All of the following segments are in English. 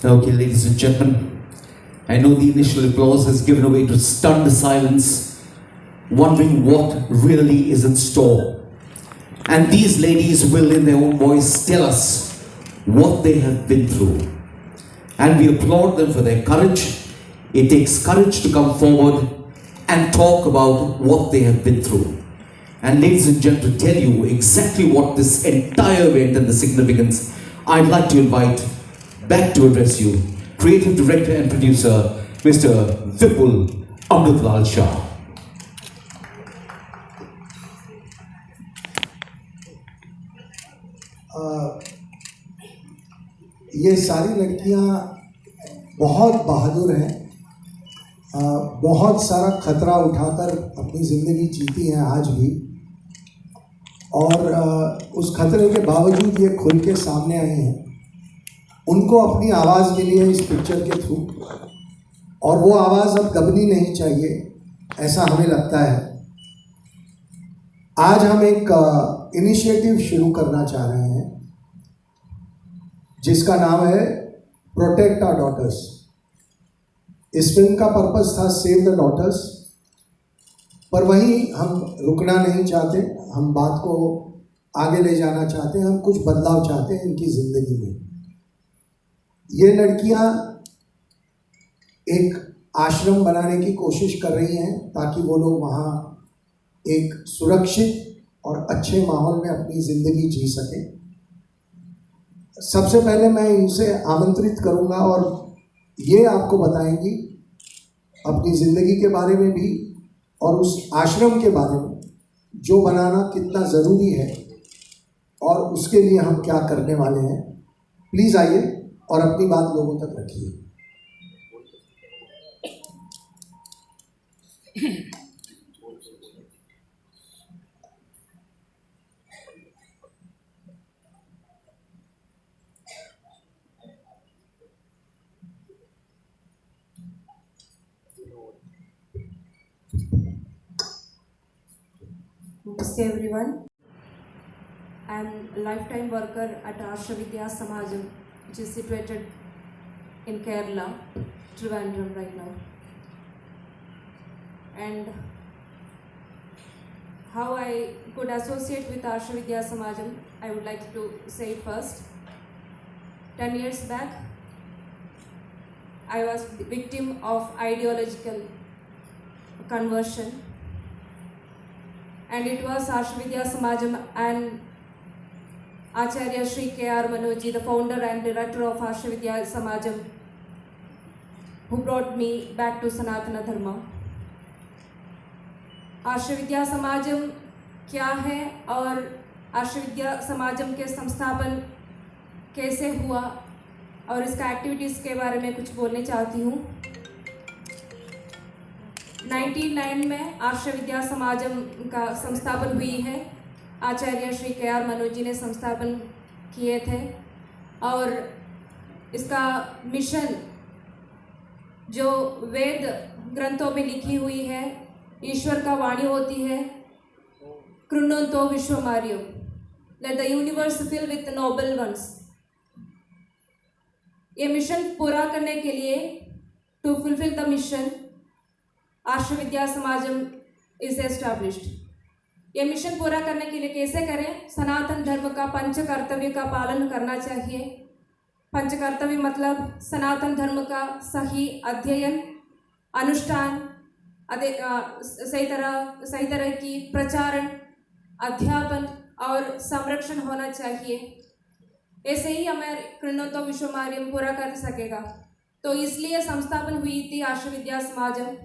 Okay, ladies and gentlemen, I know the initial applause has given way to stunned silence, wondering what really is in store. And these ladies will, in their own voice, tell us what they have been through. And we applaud them for their courage. It takes courage to come forward and talk about what they have been through. And ladies and gentlemen, to tell you exactly what this entire event and the significance, I'd like to invite back to address you, Creative Director and Producer, Mr. Vipul Amritlal Shah. ये सारी लड़कियां बहुत बहादुर हैं, बहुत सारा खतरा उठाकर अपनी ज़िंदगी जीती हैं आज भी, और उस खतरे के बावजूद ये खुल के सामने आए हैं। उनको अपनी आवाज़ मिली है इस पिक्चर के थ्रू, और वो आवाज़ अब दबनी नहीं चाहिए, ऐसा हमें लगता है। आज हम एक इनिशिएटिव शुरू करना चाह रहे हैं जिसका नाम है प्रोटेक्ट आवर डॉटर्स। इस फिल्म का पर्पस था सेव द डॉटर्स, पर वहीं हम रुकना नहीं चाहते, हम बात को आगे ले जाना चाहते हैं, हम कुछ बदलाव चाहते हैं इनकी ज़िंदगी में। ये लड़कियां एक आश्रम बनाने की कोशिश कर रही हैं ताकि वो लोग वहाँ एक सुरक्षित और अच्छे माहौल में अपनी ज़िंदगी जी सकें। सबसे पहले मैं इनसे आमंत्रित करूंगा और ये आपको बताएंगी अपनी ज़िंदगी के बारे में भी और उस आश्रम के बारे में जो बनाना कितना ज़रूरी है और उसके लिए हम क्या करने वाले हैं। प्लीज़ आइए और अपनी बात लोगों तक रखिए। Namaste everyone. I am a lifetime worker at Arsha Vidya Samajam, which is situated in Kerala, Trivandrum right now. And how I could associate with Arsha Vidya Samajam, I would like to say it first. 10 years back, I was the victim of ideological conversion. And it was Arsha Vidya Samajam and Acharya Shri K.R. Manojji, the founder and director of Arsha Vidya Samajam, who brought me back to Sanatana Dharma. Arsha Vidya Samajam क्या है और आर्ष विद्या समाजम के संस्थापन कैसे हुआ और इसका activities के बारे में कुछ बोलने चाहती हूँ। 99 में आर्ष विद्या समाजम का संस्थापन हुई है। आचार्य श्री के.आर. मनोज जी ने संस्थापन किए थे और इसका मिशन जो वेद ग्रंथों में लिखी हुई है, ईश्वर का वाणी होती है, कृण्वन्तो विश्वमार्यो, let the universe fill with noble ones. ये मिशन पूरा करने के लिए, to fulfil the mission, Arsha Vidya Samajam is established. ये मिशन पूरा करने के लिए कैसे करें? सनातन धर्म का पंच कर्तव्य का पालन करना चाहिए। पंच कर्तव्य मतलब सनातन धर्म का सही अध्ययन, अनुष्ठान, सही तरह की प्रचारण, अध्यापन और संरक्षण होना चाहिए। ऐसे ही हमें कृण्वन्तो विश्वमार्यम पूरा कर सकेगा। तो इसलिए संस्थापन हुई थी आर्ष विद्या समाजम।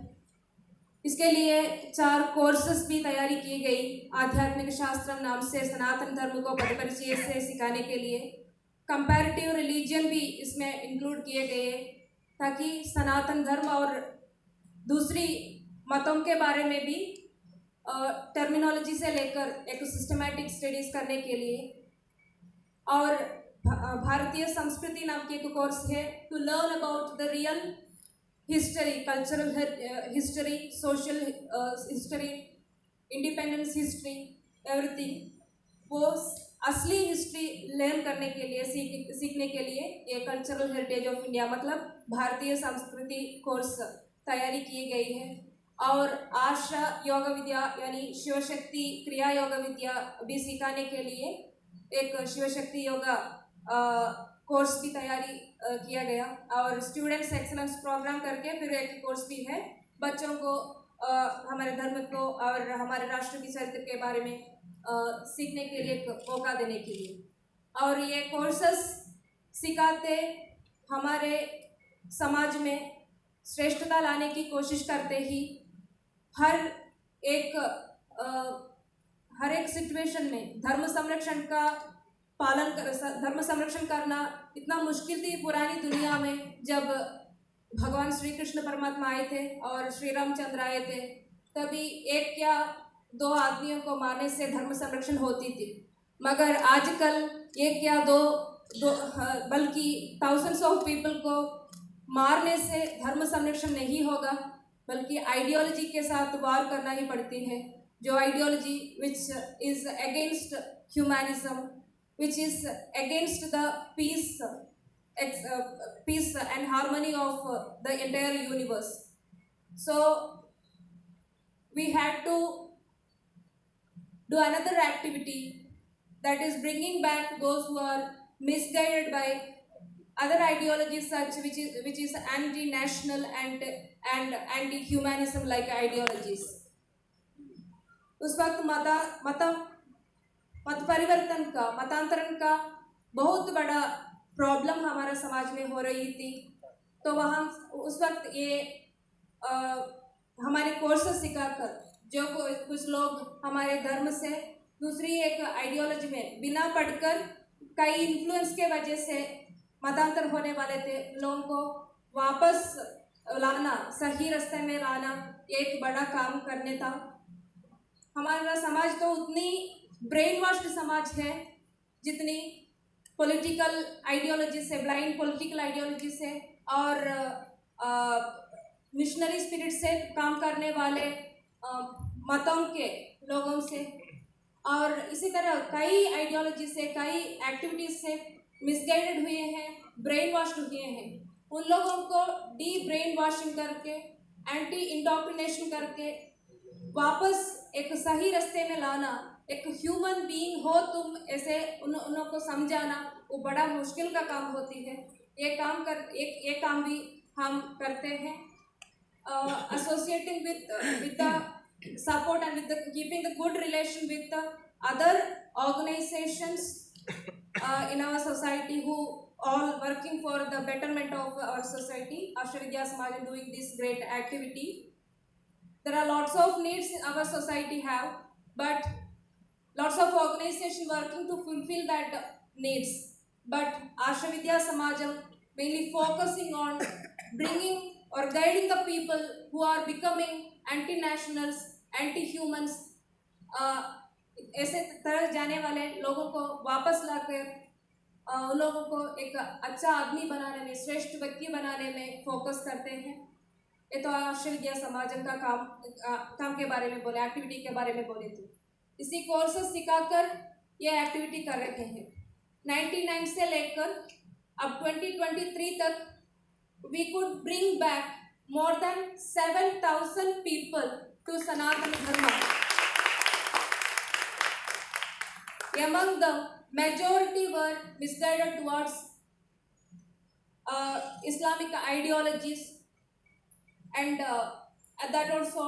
इसके लिए 4 कोर्सेस भी तैयारी की गई। आध्यात्मिक शास्त्रम नाम से सनातन धर्म को पदपरिचय से सिखाने के लिए कंपैरेटिव रिलीजन भी इसमें इंक्लूड किए गए ताकि सनातन धर्म और दूसरी मतों के बारे में भी टर्मिनोलॉजी से लेकर एक सिस्टमैटिक स्टडीज़ करने के लिए। और भारतीय संस्कृति नाम की एक कोर्स है, to learn about the real history, cultural history, social history, independence history, everything. वो असली हिस्ट्री लर्न करने के लिए सीखने के लिए ये कल्चरल हेरिटेज ऑफ इंडिया मतलब भारतीय संस्कृति कोर्स तैयारी की गई है। और आशा योग विद्या यानी शिवशक्ति क्रिया योग विद्या भी सिखाने के लिए एक शिवशक्ति योगा कोर्स की तैयारी किया गया। और स्टूडेंट्स एक्सलेंस प्रोग्राम करके फिर एक कोर्स भी है बच्चों को हमारे धर्म को और हमारे राष्ट्र की चरित्र के बारे में सीखने के लिए एक मौका देने के लिए। और ये कोर्सेस सिखाते हमारे समाज में श्रेष्ठता लाने की कोशिश करते ही हर एक सिचुएशन में धर्म संरक्षण करना इतना मुश्किल थी पुरानी दुनिया में। जब भगवान श्री कृष्ण परमात्मा आए थे और श्री रामचंद्र आए थे तभी एक या दो आदमियों को मारने से धर्म संरक्षण होती थी, मगर आजकल एक या दो बल्कि थाउजेंड्स ऑफ पीपल को मारने से धर्म संरक्षण नहीं होगा, बल्कि आइडियोलॉजी के साथ वार करना ही पड़ती है। जो ideology which is against humanism, which is against the peace and harmony of the entire universe. So we had to do another activity that is bringing back those who are misguided by other ideologies such which is anti-national and anti-humanism like ideologies. उस वक्त मत परिवर्तन का मतांतरण का बहुत बड़ा problem हमारे समाज में हो रही थी। तो वहाँ उस वक्त ये हमारे कोर्सेस सिखाकर जो कुछ लोग हमारे धर्म से दूसरी एक आइडियोलॉजी में बिना पढ़कर कई इन्फ्लुएंस के वजह से मतांतर होने वाले थे, लोगों को वापस लाना, सही रास्ते में लाना एक बड़ा काम करने था। हमारा समाज तो उतनी ब्रेन वॉश्ड समाज है जितनी पॉलिटिकल आइडियोलॉजी से, ब्लाइंड पॉलिटिकल आइडियोलॉजी से और मिशनरी स्पिरिट से काम करने वाले मतों के लोगों से और इसी तरह कई आइडियोलॉजी से, कई एक्टिविटीज से मिसगाइडेड हुए हैं, ब्रेन वॉश्ड हुए हैं। उन लोगों को डी ब्रेन वॉशिंग करके, एंटी इंडोक्ट्रिनेशन करके वापस एक सही रास्ते में लाना, एक ह्यूमन बीइंग हो तुम, ऐसे उन लोगों को समझाना वो बड़ा मुश्किल का काम होती है। ये काम भी हम करते हैं, associating with the support and with keeping the good relation with the other organisations in our society who all working for the betterment of our society. Ashra Vidya Samaj doing this great activity. There are lots of needs our society have, but lots of organizations working to fulfill that needs. But Ashra Vidya Samajam mainly focusing on bringing or guiding the people who are becoming anti-nationals, anti-humans, ऐसे तरह जाने वाले लोगों को वापस लाकर उन लोगों को एक अच्छा आदमी बनाने में, श्रेष्ठ व्यक्ति बनाने में फोकस करते हैं। ये तो आश्रय विद्या समाजम का काम के बारे में बोले, एक्टिविटी के बारे में बोले तो इसी कोर्सेस सिखाकर ये एक्टिविटी कर रहे हैं। 99 से लेकर अब 2023 तक we could bring back more than 7,000 people to Sanatan Dharma. Among them, majority were misguided towards Islamic ideologies and that also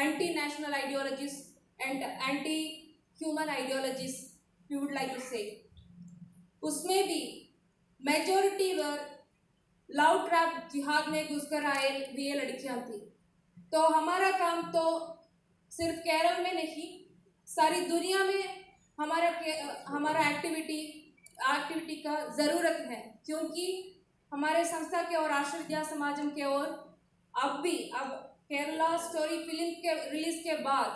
anti-national ideologies and anti-human ideologies, we would like to say. उसमें भी majority were love trap जिहाद में घुसकर आए हुए लड़कियां थी। तो हमारा काम तो सिर्फ केरल में नहीं, सारी दुनिया में हमारा एक्टिविटी का ज़रूरत है, क्योंकि हमारे संस्था के और आश्रय विद्या समाजम के और अब केरला स्टोरी फिल्म के रिलीज़ के बाद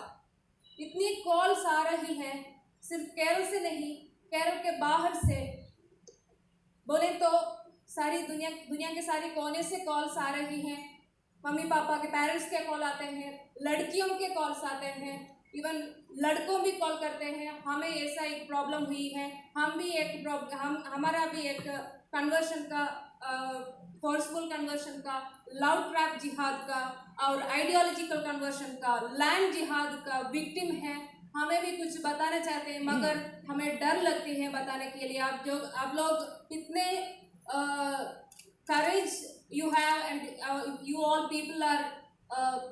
इतनी कॉल्स आ रही हैं, सिर्फ केरल से नहीं, केरल के बाहर से बोले तो सारी दुनिया के सारे कोने से कॉल्स आ रही हैं मम्मी पापा के पेरेंट्स के कॉल आते हैं, लड़कियों के कॉल्स आते हैं, इवन लड़कों भी कॉल करते हैं, हमें ऐसा एक प्रॉब्लम हुई है, हम भी एक हमारा भी एक कन्वर्शन का, फोर्सफुल कन्वर्शन का, लव ट्रैप जिहाद का और आइडियोलॉजिकल कन्वर्शन का, लैंड जिहाद का विक्टिम है, हमें भी कुछ बताना चाहते हैं मगर हमें डर लगती है बताने के लिए। आप लोग इतने courage you have, and you all people are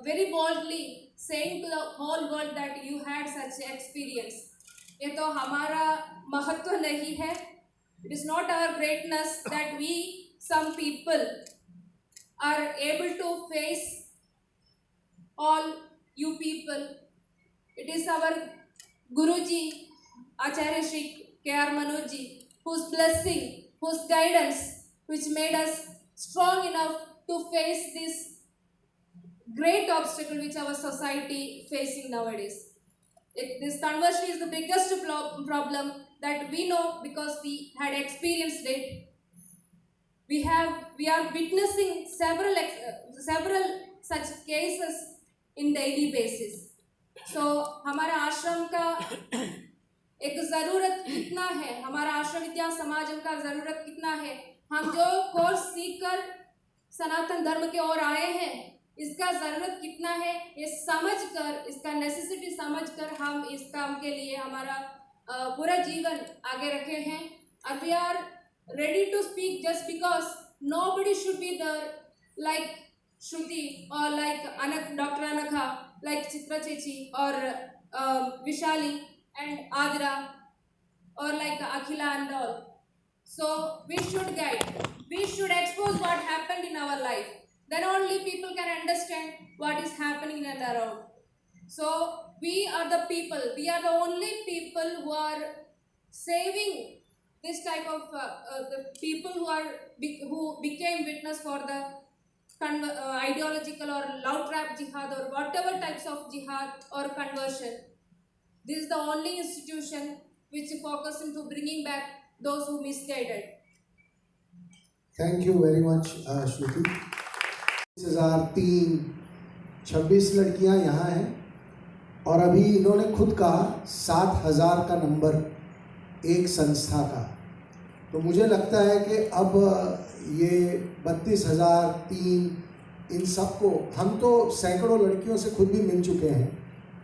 very boldly saying to the whole world that you had such experience. ये तो हमारा महत्व नहीं है. It is not our greatness that we, some people, are able to face all you people. It is our Guruji, Acharya Shri K.R. Manoj ji, whose blessing, whose guidance, which made us strong enough to face this great obstacle which our society facing nowadays. This conversion is the biggest problem that we know because we had experienced it. We are witnessing several such cases in daily basis. So हमारा आश्रम का एक ज़रूरत कितना है, हमारा आश्रम विद्या समाजम का ज़रूरत कितना है, हम जो कोर्स सीखकर सनातन धर्म की ओर आए हैं इसका ज़रूरत कितना है, ये समझकर, इसका नेसेसिटी समझकर हम इस काम के लिए हमारा पूरा जीवन आगे रखे हैं. और we are ready to speak just because nobody should be there like Shruti or like Dr. Anakha, like Chitra Chechi or Vishali and Adra or like Akhila and all. So we should guide, we should expose what happened in our life. Then only people can understand what is happening and around. So we are the people, we are the only people who are saving this type of the people who became witness for the ideological or love trap jihad or whatever types of jihad or conversion. This is the only institution which is focusing to bringing back those who misguided. Thank you very much, Shruti. 26 लड़कियां यहाँ हैं और अभी इन्होंने खुद कहा 7,000 का number एक संस्था का. तो मुझे लगता है कि अब ये 32,000, 3 इन सबको, हम तो सैकड़ों लड़कियों से खुद भी मिल चुके हैं,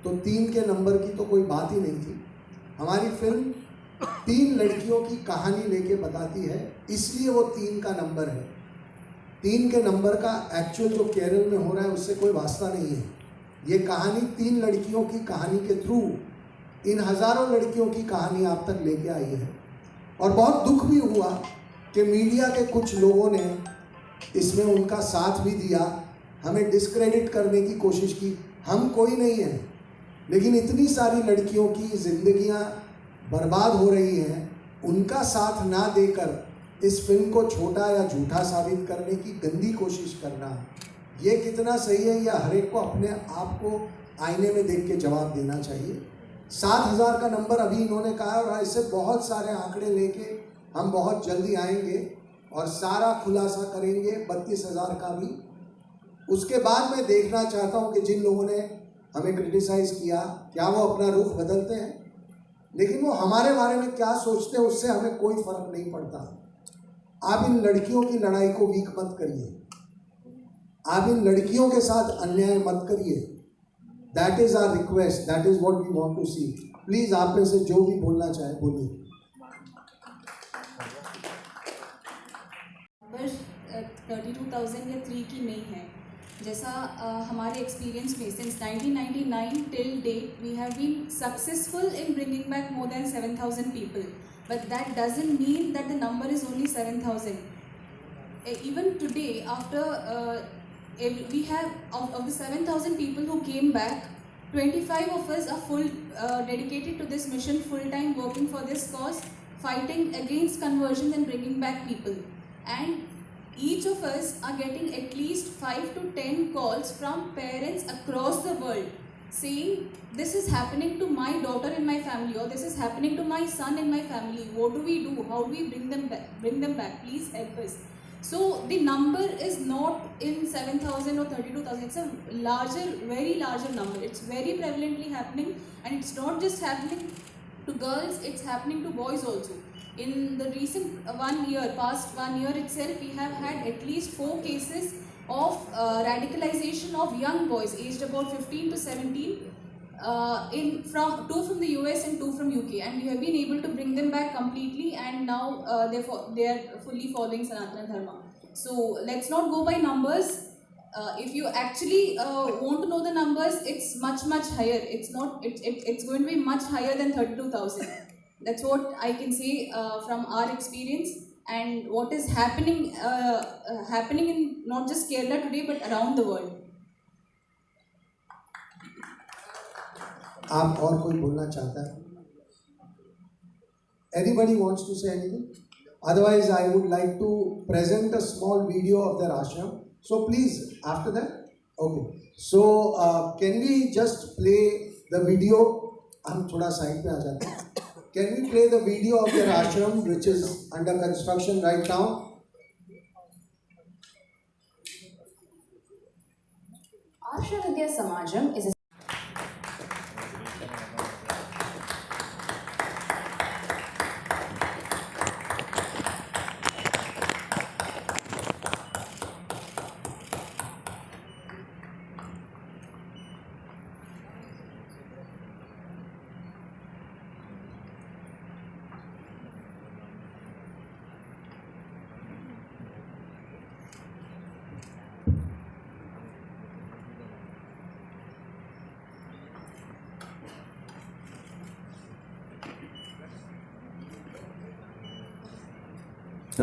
तो 3 के नंबर की तो कोई बात ही नहीं थी. हमारी फिल्म 3 लड़कियों की कहानी लेके बताती है, इसलिए वो 3 का नंबर है. 3 के नंबर का एक्चुअल जो केरल में हो रहा है उससे कोई वास्ता नहीं है. ये कहानी 3 लड़कियों की कहानी के थ्रू इन हज़ारों लड़कियों की कहानी आप तक लेके आई है. और बहुत दुख भी हुआ कि मीडिया के कुछ लोगों ने इसमें उनका साथ भी दिया, हमें डिस्क्रेडिट करने की कोशिश की. हम कोई नहीं हैं, लेकिन इतनी सारी लड़कियों की ज़िंदगियां बर्बाद हो रही हैं, उनका साथ ना देकर इस फिल्म को छोटा या झूठा साबित करने की गंदी कोशिश करना, ये कितना सही है, या हर एक को अपने आप को आईने में देख के जवाब देना चाहिए. 7,000 का नंबर अभी इन्होंने कहा और ऐसे बहुत सारे आंकड़े लेके हम बहुत जल्दी आएंगे और सारा खुलासा करेंगे 32,000 का भी. उसके बाद मैं देखना चाहता हूं कि जिन लोगों ने हमें क्रिटिसाइज़ किया क्या वो अपना रुख बदलते हैं, लेकिन वो हमारे बारे में क्या सोचते हैं उससे हमें कोई फ़र्क नहीं पड़ता. आप इन लड़कियों की लड़ाई को वीक मत करिए, आप इन लड़कियों के साथ अन्याय मत करिए. That is our request, that is what we want to see. Please आप में से जो भी बोलना चाहे बोलिए. 32,000 या 3 की नहीं है. जैसा हमारे एक्सपीरियंस में since 1999 till date we have been successful in bringing back more than 7,000 people, but that doesn't mean that the number is only 7,000. Even today, after we have of the 7,000 people who came back, 25 of us are full dedicated to this mission, full time working for this cause, fighting against conversions and bringing back people. And each of us are getting at least 5 to 10 calls from parents across the world saying this is happening to my daughter in my family, or this is happening to my son in my family. What do we do? How do we bring them back? Please help us. So the number is not in 7,000 or 32,000. It's a larger, very larger number. It's very prevalently happening, and it's not just happening to girls, it's happening to boys also. In the recent past 1 year itself, we have had at least 4 cases of radicalization of young boys aged about 15 to 17, two from the US and 2 from UK, and we have been able to bring them back completely, and now they are fully following Sanatana Dharma. So let's not go by numbers. If you actually want to know the numbers, it's much higher. It's going to be much higher than 32,000. That's what I can say from our experience, and what is happening in not just Kerala today but around the world. आप और कोई बोलना चाहता है? Anybody wants to say anything? Otherwise, I would like to present a small video of their ashram. So please, after that, okay. So can we just play the video? हम थोड़ा side पे आ जाते हैं. Can we play the video of their ashram, which is under construction right now? Ashram Vidya Samajam is a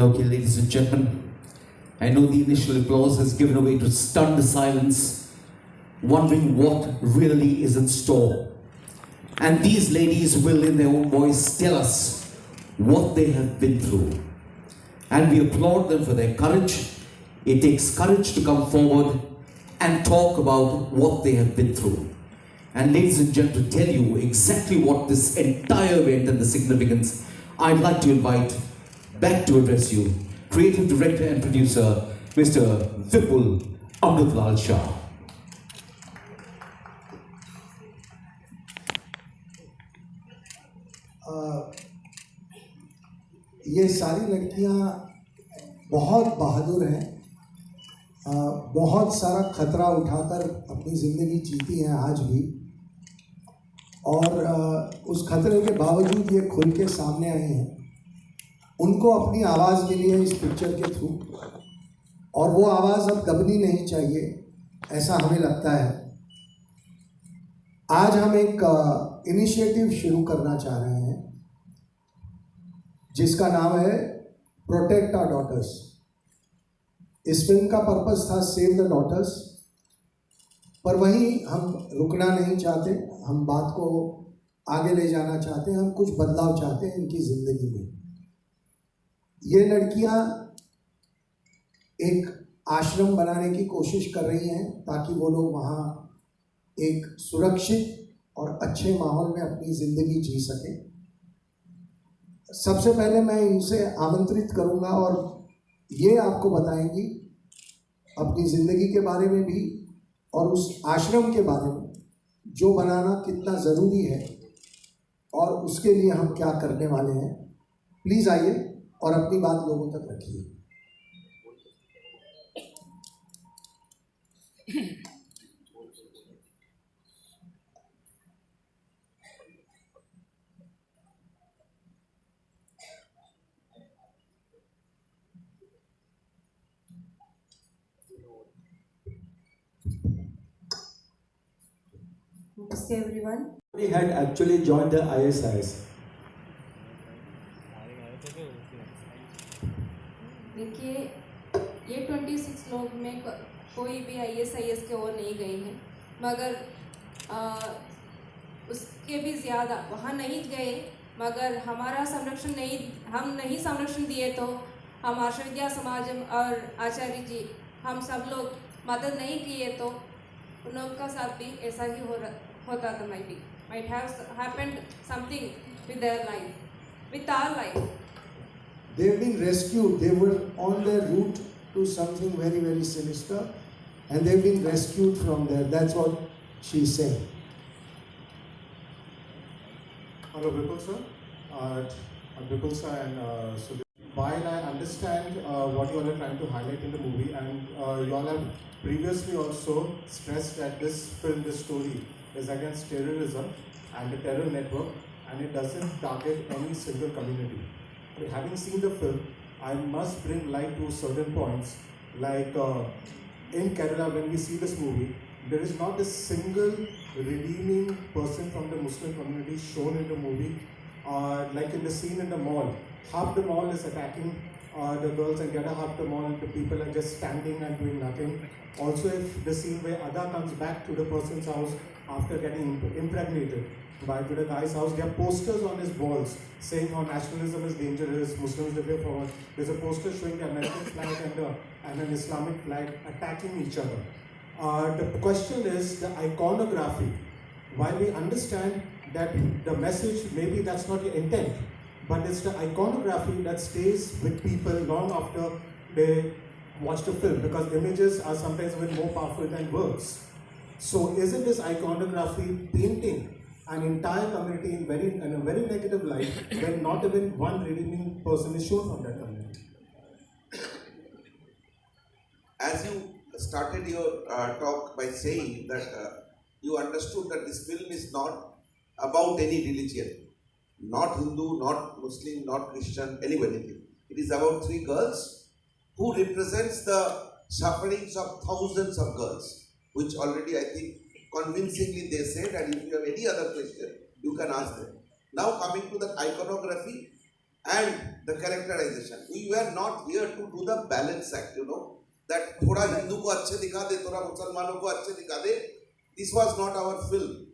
Okay, ladies and gentlemen, I know the initial applause has given way to stunned silence, wondering what really is in store. And these ladies will, in their own voice, tell us what they have been through. And we applaud them for their courage. It takes courage to come forward and talk about what they have been through. And ladies and gentlemen, to tell you exactly what this entire event and the significance, I'd like to invite back to address you, Creative Director and Producer, Mr. Vipul Amritlal Shah. ये सारी लड़कियां बहुत बहादुर हैं, बहुत सारा खतरा उठाकर अपनी ज़िंदगी जीती हैं आज भी, और उस खतरे के बावजूद ये खुल के सामने आई हैं. उनको अपनी आवाज़ मिली है इस पिक्चर के थ्रू, और वो आवाज़ अब दबनी नहीं चाहिए, ऐसा हमें लगता है. आज हम एक इनिशिएटिव शुरू करना चाह रहे हैं जिसका नाम है प्रोटेक्ट आवर डॉटर्स. इस फिल्म का पर्पस था सेव द डॉटर्स, पर वहीं हम रुकना नहीं चाहते, हम बात को आगे ले जाना चाहते हैं, हम कुछ बदलाव चाहते हैं इनकी ज़िंदगी में. ये लड़कियां एक आश्रम बनाने की कोशिश कर रही हैं ताकि वो लोग वहाँ एक सुरक्षित और अच्छे माहौल में अपनी ज़िंदगी जी सकें. सबसे पहले मैं इनसे आमंत्रित करूँगा और ये आपको बताएंगी अपनी ज़िंदगी के बारे में भी और उस आश्रम के बारे में जो बनाना कितना ज़रूरी है और उसके लिए हम क्या करने वाले हैं. प्लीज़ आइए और अपनी बात लोगों तक रखिए. Namaste everyone. We had actually joined the ISIS. देखिए, ये 26 लोग में कोई भी ISIS के ओर नहीं गए हैं, मगर उसके भी ज़्यादा वहाँ नहीं गए, मगर हमारा संरक्षण नहीं, हम नहीं संरक्षण दिए तो हम आश्रम विद्या समाजम और आचार्य जी हम सब लोग मदद नहीं किए तो उन लोगों का साथ भी ऐसा ही होता था. might have happened something with their life, with our life. They have been rescued. They were on their route to something very, very sinister, and they've been rescued from there. That's what she's saying. Hello, Vipul sir. I'm Vipul sir, and so while I understand what you all are trying to highlight in the movie, and you all have previously also stressed that this film, this story, is against terrorism and the terror network, and it doesn't target any single community. But having seen the film, I must bring light to certain points, like in Kerala, when we see this movie, there is not a single redeeming person from the Muslim community shown in the movie. Like in the scene in the mall, half the mall is attacking the girls, and the other half the mall, the people are just standing and doing nothing. Also, if the scene where Ada comes back to the person's house after getting impregnated to the guy's house, there are posters on his walls saying how nationalism is dangerous, Muslims live here forward. There's a poster showing the American flag and an Islamic flag attacking each other. The question is the iconography. While we understand that the message, maybe that's not your intent, but it's the iconography that stays with people long after they watch the film, because images are sometimes even more powerful than words. So isn't this iconography painting an entire community in a very negative light when not even one redeeming person is shown from that community? As you started your talk by saying that you understood that this film is not about any religion, not Hindu, not Muslim, not Christian, anybody. It is about three girls who represents the sufferings of thousands of girls, which already I think convincingly they said, and if you have any other question, you can ask them. Now coming to the iconography and the characterization. We were not here to do the balance act, that thoda Hindu ko अच्छे दिखा दे, थोड़ा मुसलमानों को अच्छे दिखा दे. This was not our film.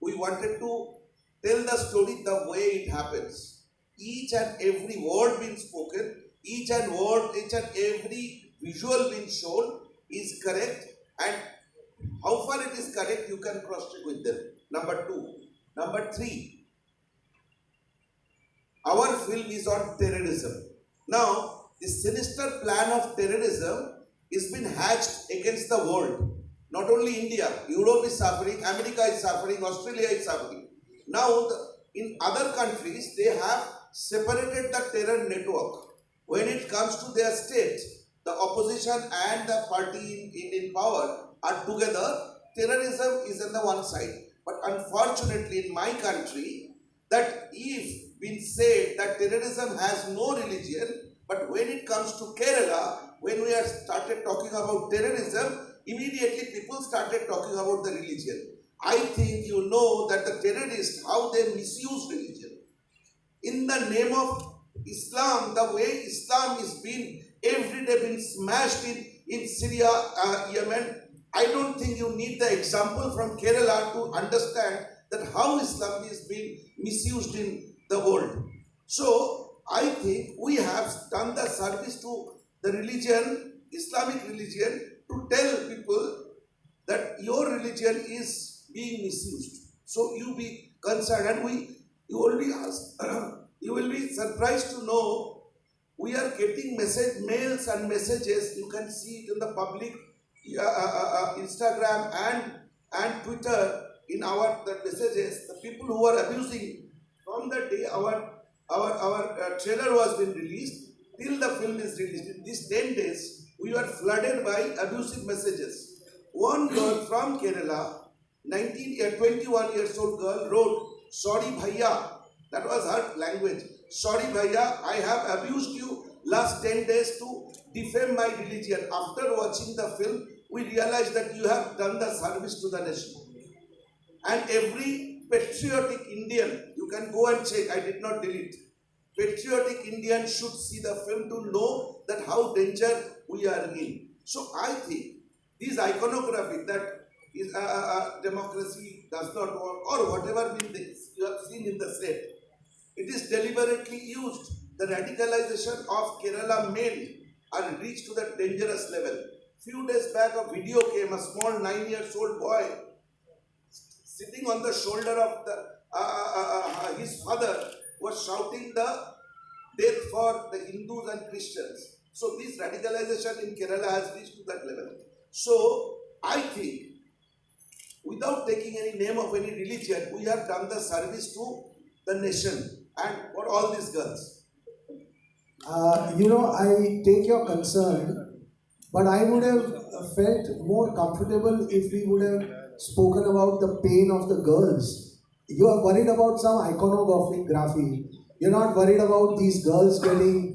We wanted to tell the story the way it happens. Each and every word being spoken, each and every visual being shown is correct, and how far it is correct you can cross check with them. Number two. Number three, our film is on terrorism. Now, the sinister plan of terrorism is been hatched against the world. Not only India, Europe is suffering, America is suffering, Australia is suffering. Now, in other countries, they have separated the terror network. When it comes to their state, the opposition and the party in power are together. Terrorism is on the one side. But unfortunately, in my country, that if been said that terrorism has no religion, but when it comes to Kerala, when we have started talking about terrorism, immediately people started talking about the religion. I think you know that the terrorists, how they misuse religion. In the name of Islam, the way Islam is being every day been smashed in Syria, Yemen, I don't think you need the example from Kerala to understand that how Islam is being misused in the world. So I think we have done the service to the religion, Islamic religion, to tell people that your religion is being misused. So you be concerned, and you will be asked, you will be surprised to know we are getting mails and messages. You can see it in the public Instagram and Twitter in the messages. The people who are abusing from the day our trailer was been released till the film is released. In these 10 days, we were flooded by abusive messages. One girl from Kerala, 21 years old girl, wrote, "Sorry bhaiya," that was her language. "Sorry bhaiya, I have abused you last 10 days to defame my religion. After watching the film, we realized that you have done the service to the nation." And every patriotic Indian, you can go and check, I did not delete. Patriotic Indian should see the film to know that how danger we are in. So I think this iconography that is democracy does not work, or whatever you have seen in the set, it is deliberately used. The radicalization of Kerala men are reached to that dangerous level. Few days back a video came, a small 9-year-old boy sitting on the shoulder of his father was shouting the death for the Hindus and Christians. So this radicalization in Kerala has reached to that level. So I think, without taking any name of any religion, we have done the service to the nation and for all these girls. I take your concern, but I would have felt more comfortable if we would have spoken about the pain of the girls. You are worried about some iconography. You're not worried about these girls getting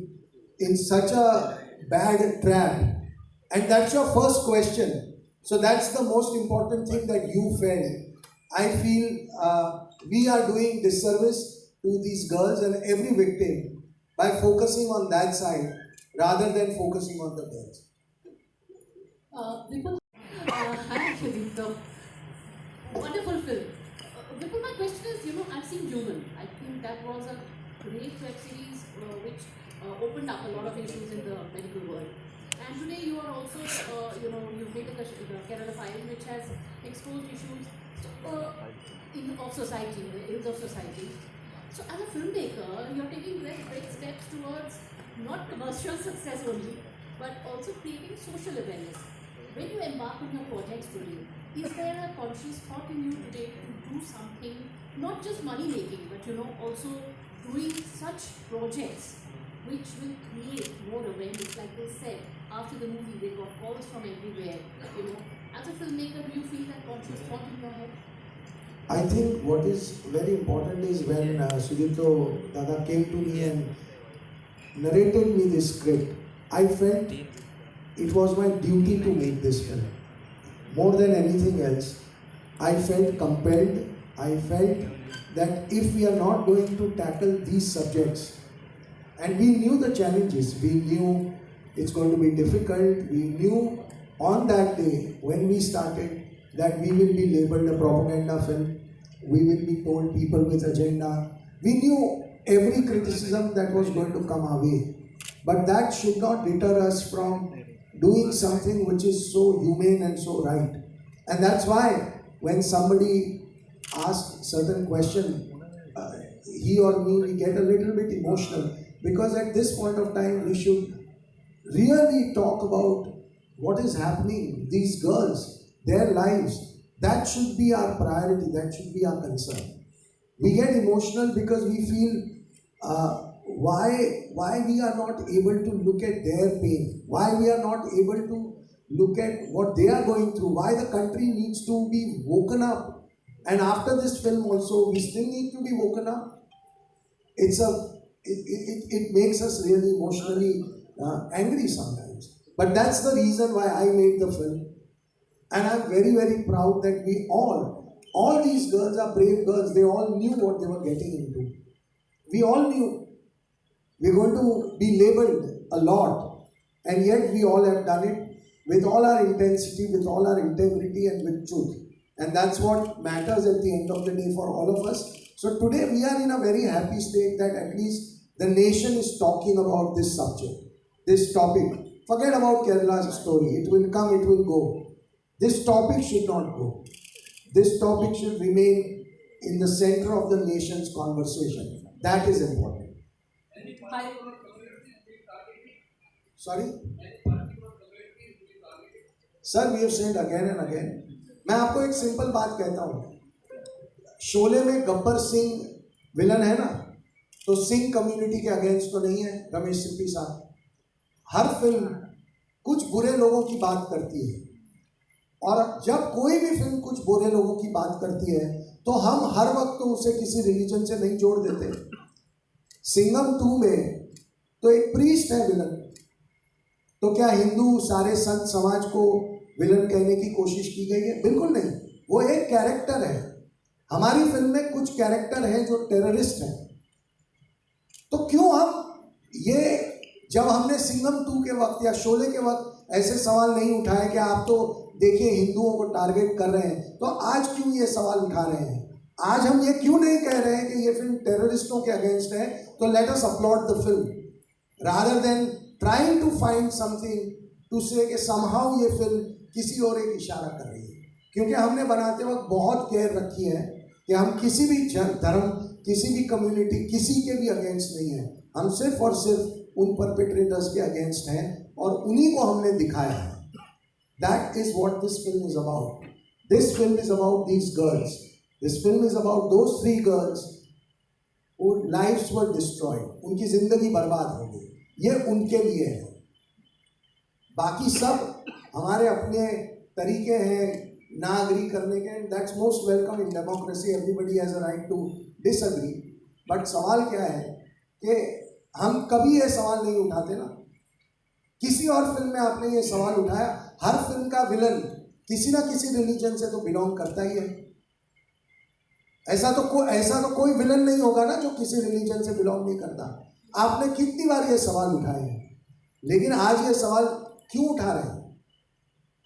in such a bad trap. And that's your first question. So that's the most important thing that you felt. I feel we are doing disservice to these girls and every victim by focusing on that side rather than focusing on the girls. Vipul, hi Shadita. Wonderful film. Vipul, my question is, I've seen Human. I think that was a great web series which opened up a lot of issues in the medical world. And today you are also, you've made the Kerala File, which has exposed issues of society, the ills of society. So as a filmmaker, you're taking very great steps towards not commercial success only, but also creating social awareness. When you embark on your projects today, is there a conscious thought in you today to do something, not just money making, but also doing such projects which will create more awareness? Like they said, after the movie, they got calls from everywhere. As a filmmaker, do you feel that conscious thought in your head? I think what is very important is when Sudipto Dada came to me and narrated me this script, I felt it was my duty to make this film. More than anything else, I felt compelled. I felt that if we are not going to tackle these subjects, and we knew the challenges, we knew it's going to be difficult, we knew on that day when we started that we will be labeled a propaganda film, we will be told people with agenda. We knew every criticism that was going to come our way. But that should not deter us from doing something which is so humane and so right. And that's why when somebody asks certain question, he or me, we get a little bit emotional, because at this point of time we should really talk about what is happening, these girls, their lives. That should be our priority, that should be our concern. We get emotional because we feel why we are not able to look at their pain, why we are not able to look at what they are going through, why the country needs to be woken up. And after this film also, we still need to be woken up. It makes us really emotionally angry sometimes. But that's the reason why I made the film. And I'm very, very proud that we all these girls are brave girls. They all knew what they were getting into. We all knew we're going to be labeled a lot. And yet we all have done it with all our intensity, with all our integrity and with truth. And that's what matters at the end of the day for all of us. So today we are in a very happy state that at least the nation is talking about this subject, this topic. Forget about Kerala's story. It will come, it will go. This topic should not go. This topic should remain in the center of the nation's conversation. That is important. Sorry? Sir, we have said again and again. मैं आपको एक simple बात कहता हूँ. शोले में Gabbar Singh villain है ना, तो सिंह कम्युनिटी के अगेंस्ट तो नहीं है रमेश सिप्पी साहब. हर फिल्म कुछ बुरे लोगों की बात करती है, और जब कोई भी फिल्म कुछ बुरे लोगों की बात करती है तो हम हर वक्त तो उसे किसी रिलीजन से नहीं जोड़ देते. सिंघम 2 में तो एक प्रीस्ट है विलन, तो क्या हिंदू सारे संत समाज को विलन कहने की कोशिश की गई है? बिल्कुल नहीं. वो एक कैरेक्टर है. हमारी फिल्म में कुछ कैरेक्टर हैं जो टेररिस्ट हैं. तो क्यों हम ये, जब हमने सिंघम 2 के वक्त या शोले के वक्त ऐसे सवाल नहीं उठाए कि आप तो देखिए हिंदुओं को टारगेट कर रहे हैं, तो आज क्यों ये सवाल उठा रहे हैं? आज हम ये क्यों नहीं कह रहे हैं कि ये फिल्म टेररिस्टों के अगेंस्ट है? तो let us upload the film rather than trying to find something to say कि समहाउ ये फिल्म किसी और एक इशारा कर रही है. क्योंकि हमने बनाते वक्त बहुत केयर रखी है कि हम किसी भी धर्म, किसी भी कम्युनिटी, किसी के भी अगेंस्ट नहीं है. हम सिर्फ और सिर्फ उन परपेट्रेटर्स के अगेंस्ट हैं और उन्हीं को हमने दिखाया है. That is what this film is about. This film is about these girls. This film is about those 3 girls whose lives were destroyed. उनकी जिंदगी बर्बाद हो गई. ये उनके लिए है. बाकी सब हमारे अपने तरीके हैं ना अग्री करने के. That's most welcome in democracy. Everybody has a right to disagree. But सवाल क्या है कि हम कभी ये सवाल नहीं उठाते ना. किसी और फिल्म में आपने ये सवाल उठाया. हर फिल्म का विलन किसी ना किसी रिलीजन से तो बिलोंग करता ही है. ऐसा तो कोई विलन नहीं होगा ना जो किसी रिलीजन से बिलोंग नहीं करता. आपने कितनी बार ये सवाल उठाए हैं, लेकिन आज ये सवाल क्यों उठा रहे हैं?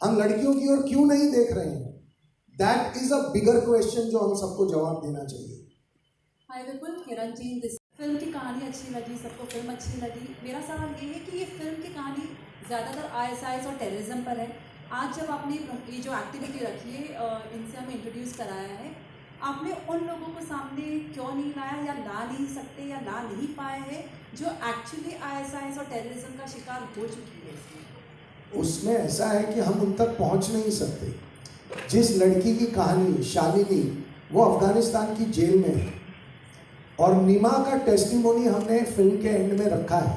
हम लड़कियों की ओर क्यों नहीं देख रहे हैं? That is a bigger question जो हम सबको जवाब देना चाहिए. हाय विपुल, किरण जी. दिस फिल्म की कहानी अच्छी लगी, सबको फिल्म अच्छी लगी. मेरा सवाल ये है कि ये फिल्म की कहानी ज़्यादातर ISIS और टेररिज्म पर है. आज जब आपने ये जो एक्टिविटी रखी है, इनसे हमें इंट्रोड्यूस कराया है, आपने उन लोगों को सामने क्यों नहीं लाया या ला नहीं सकते या ला नहीं पाए हैं जो एक्चुअली ISIS और टेररिज्म का शिकार हो चुकी है? उसमें ऐसा है कि हम उन तक पहुंच नहीं सकते. जिस लड़की की कहानी शालिनी, वो अफगानिस्तान की जेल में है और नीमा का टेस्टिमोनी हमने फिल्म के एंड में रखा है.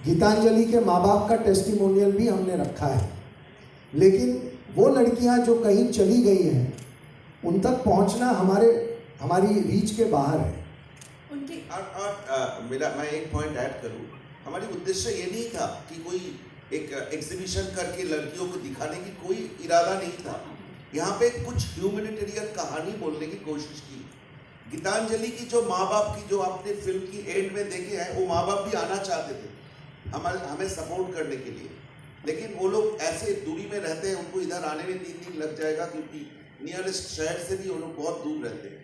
गीतांजलि के माँ बाप का टेस्टिमोनियल भी हमने रखा है. लेकिन वो लड़कियां जो कहीं चली गई हैं, उन तक पहुंचना हमारी रीच के बाहर है. उनकी मैं एक पॉइंट ऐड करूं. हमारी उद्देश्य ये नहीं था कि कोई एक एग्जीबिशन करके लड़कियों को दिखाने की कोई इरादा नहीं था. यहाँ पे कुछ ह्यूमैनिटेरियन कहानी बोलने की कोशिश की. गीतांजलि की जो माँ बाप की जो आपने फिल्म की एंड में देखे हैं, वो माँ बाप भी आना चाहते थे हमें सपोर्ट करने के लिए, लेकिन वो लोग ऐसे दूरी में रहते हैं, उनको इधर आने में 3 दिन लग जाएगा क्योंकि नियरेस्ट शहर से भी वो लोग बहुत दूर रहते हैं.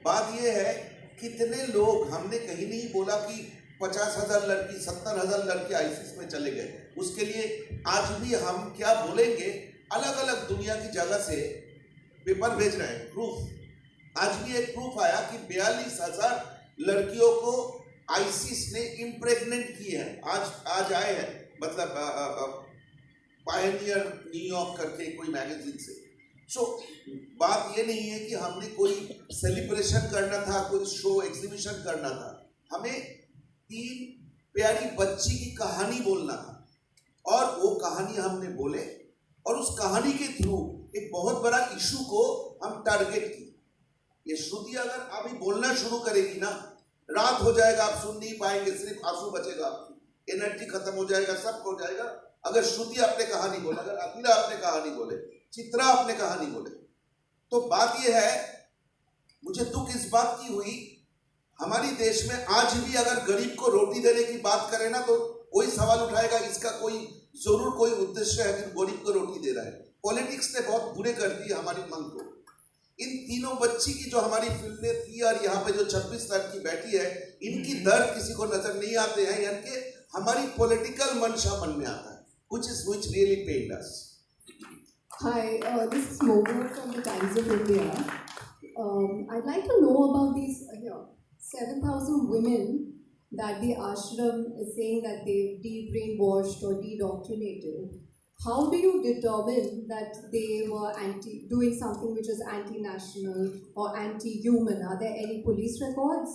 बात ये है, कितने लोग, हमने कहीं नहीं बोला कि 50,000 लड़की 70,000 लड़के आईसीस में चले गए. उसके लिए आज भी हम क्या बोलेंगे, अलग अलग दुनिया की जगह से पेपर भेज रहे हैं, प्रूफ. आज भी एक प्रूफ आया कि 42,000 लड़कियों को आईसीस ने इम्प्रेग्नेंट की है. आज आए हैं, मतलब पायनियर न्यूयॉर्क करके कोई मैगजीन से. सो बात ये नहीं है कि हमने कोई सेलिब्रेशन करना था, कोई शो एग्जीबिशन करना था. हमें 3 प्यारी बच्ची की कहानी बोलना था और वो कहानी हमने बोले और उस कहानी के थ्रू एक बहुत बड़ा इशू को हम टारगेट की. ये श्रुति अगर अभी बोलना शुरू करेगी ना, रात हो जाएगा, आप सुन नहीं पाएंगे, सिर्फ आंसू बचेगा, एनर्जी खत्म हो जाएगा, सब हो जाएगा. अगर श्रुति अपने कहानी बोले, अगर अखिला अपने कहानी बोले, चित्रा अपने कहानी बोले, तो बात यह है, मुझे दुख इस बात की हुई, हमारी देश में आज भी अगर गरीब को रोटी देने की बात करें ना, तो कोई सवाल उठाएगा, इसका कोई जरूर कोई उद्देश्य है कि गरीब को रोटी दे रहा है. पॉलिटिक्स ने बहुत बुरे कर दिए हमारी मन को. इन तीनों बच्ची की जो हमारी फिल्म में थी और यहाँ पे जो 26 लड़की बैठी है, इनकी दर्द किसी को नजर नहीं आते हैं, यानी कि हमारी पॉलिटिकल मंशा मन में आता है, which really pained us. Hi, this is Mogu from the Times of India. I'd like to know about these 7,000 women that the ashram is saying that they've de-brainwashed or de-indoctrinated. How do you determine that they were doing something which is anti-national or anti-human? Are there any police records?